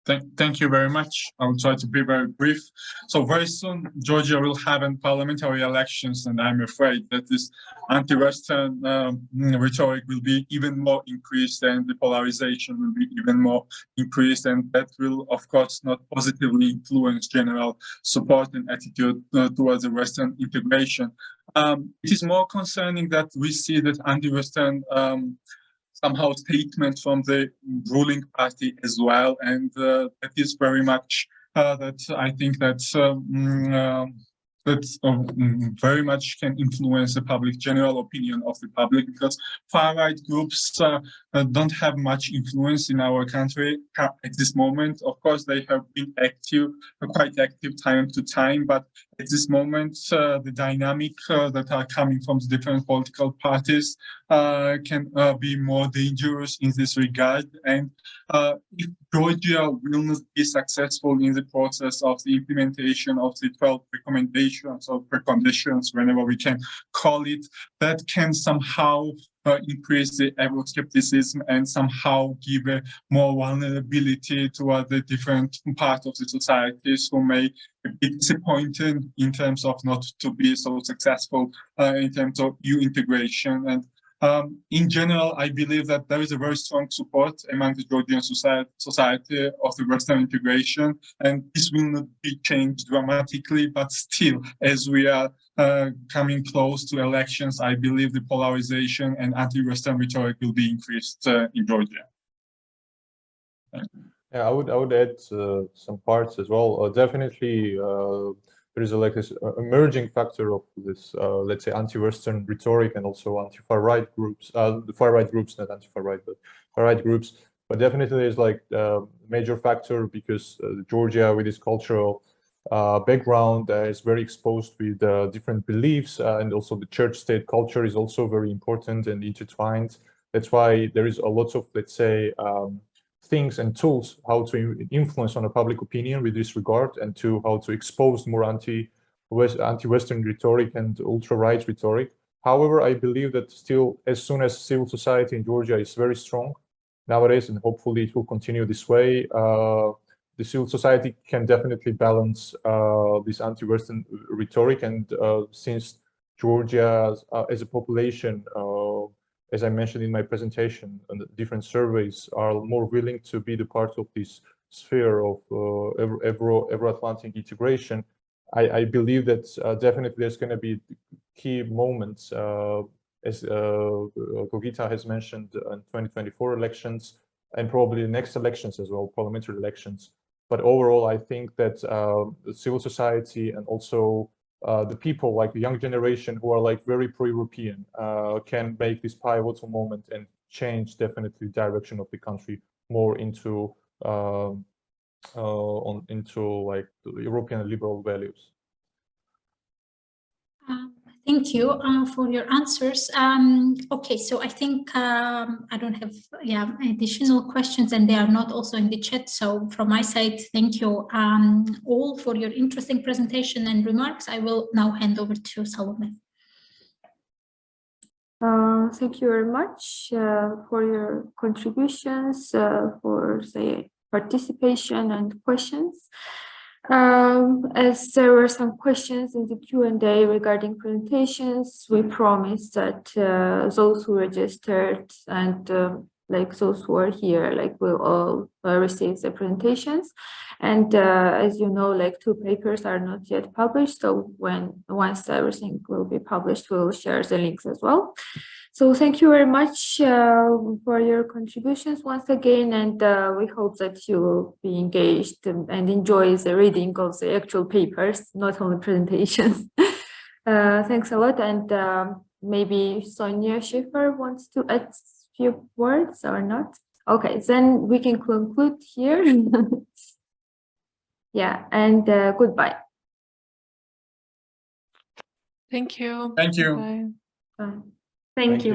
Speaker 13: Thank you very much. I will try to be very brief. So very soon, Georgia will have parliamentary elections, and I'm afraid that this anti-Western rhetoric will be even more increased, and the polarization will be even more increased, and that will, of course, not positively influence general support and attitude towards the Western integration. It is more concerning that we see that anti-Western somehow statement from the ruling party as well, and that is very much that I think that very much can influence the public general opinion of the public, because far-right groups don't have much influence in our country at this moment. Of course, they have been active, quite active time to time, but at this moment, the dynamic that are coming from the different political parties can be more dangerous in this regard. And if Georgia will not be successful in the process of the implementation of the 12 recommendations or preconditions, whenever we can call it, that can somehow increase the Euroscepticism and somehow give a more vulnerability to the different parts of the societies who may be disappointed in terms of not to be so successful in terms of EU integration. And in general, I believe that there is a very strong support among the Georgian society of the Western integration, and this will not be changed dramatically, but still, as we are coming close to elections, I believe the polarization and anti-Western rhetoric will be increased in Georgia.
Speaker 11: Yeah, I would add some parts as well. Definitely, there is like this emerging factor of this, let's say, anti-Western rhetoric, and also anti-far right groups. The far right groups, not anti-far right, but far right groups. But definitely, there's like a major factor because Georgia, with its cultural background, is very exposed with different beliefs, and also the church-state culture is also very important and intertwined. That's why there is a lot of, let's say, things and tools how to influence on a public opinion with this regard, and to how to expose more anti-Western rhetoric and ultra-right rhetoric. However, I believe that still, as soon as civil society in Georgia is very strong nowadays, and hopefully it will continue this way, the civil society can definitely balance this anti-Western rhetoric. And since Georgia as a population, as I mentioned in my presentation, and different surveys are more willing to be the part of this sphere of Euro-Atlantic integration, I believe that definitely there's going to be key moments, as Gogita has mentioned, in 2024 elections, and probably the next elections as well, parliamentary elections. But overall, I think that the civil society and also the people, like the young generation who are like very pro-European, can make this pivotal moment and change definitely direction of the country more into like the European liberal values.
Speaker 9: Thank you for your answers. Okay, so I think I don't have additional questions, and they are not also in the chat. So from my side, thank you all for your interesting presentation and remarks. I will now hand over to Salome.
Speaker 1: Thank you very much for your contributions, for the participation and questions. As there were some questions in the Q&A regarding presentations, we promised that those who registered and like those who are here, like will all receive the presentations. And as you know, like 2 papers are not yet published. So once everything will be published, we'll share the links as well. So thank you very much for your contributions once again, and we hope that you will be engaged and enjoy the reading of the actual papers, not only presentations. Thanks a lot, and maybe Sonia Schiffer wants to add a few words or not? Okay, then we can conclude here. Yeah, and goodbye.
Speaker 6: Thank you.
Speaker 13: Thank you.
Speaker 6: Bye.
Speaker 1: Bye. Thank you.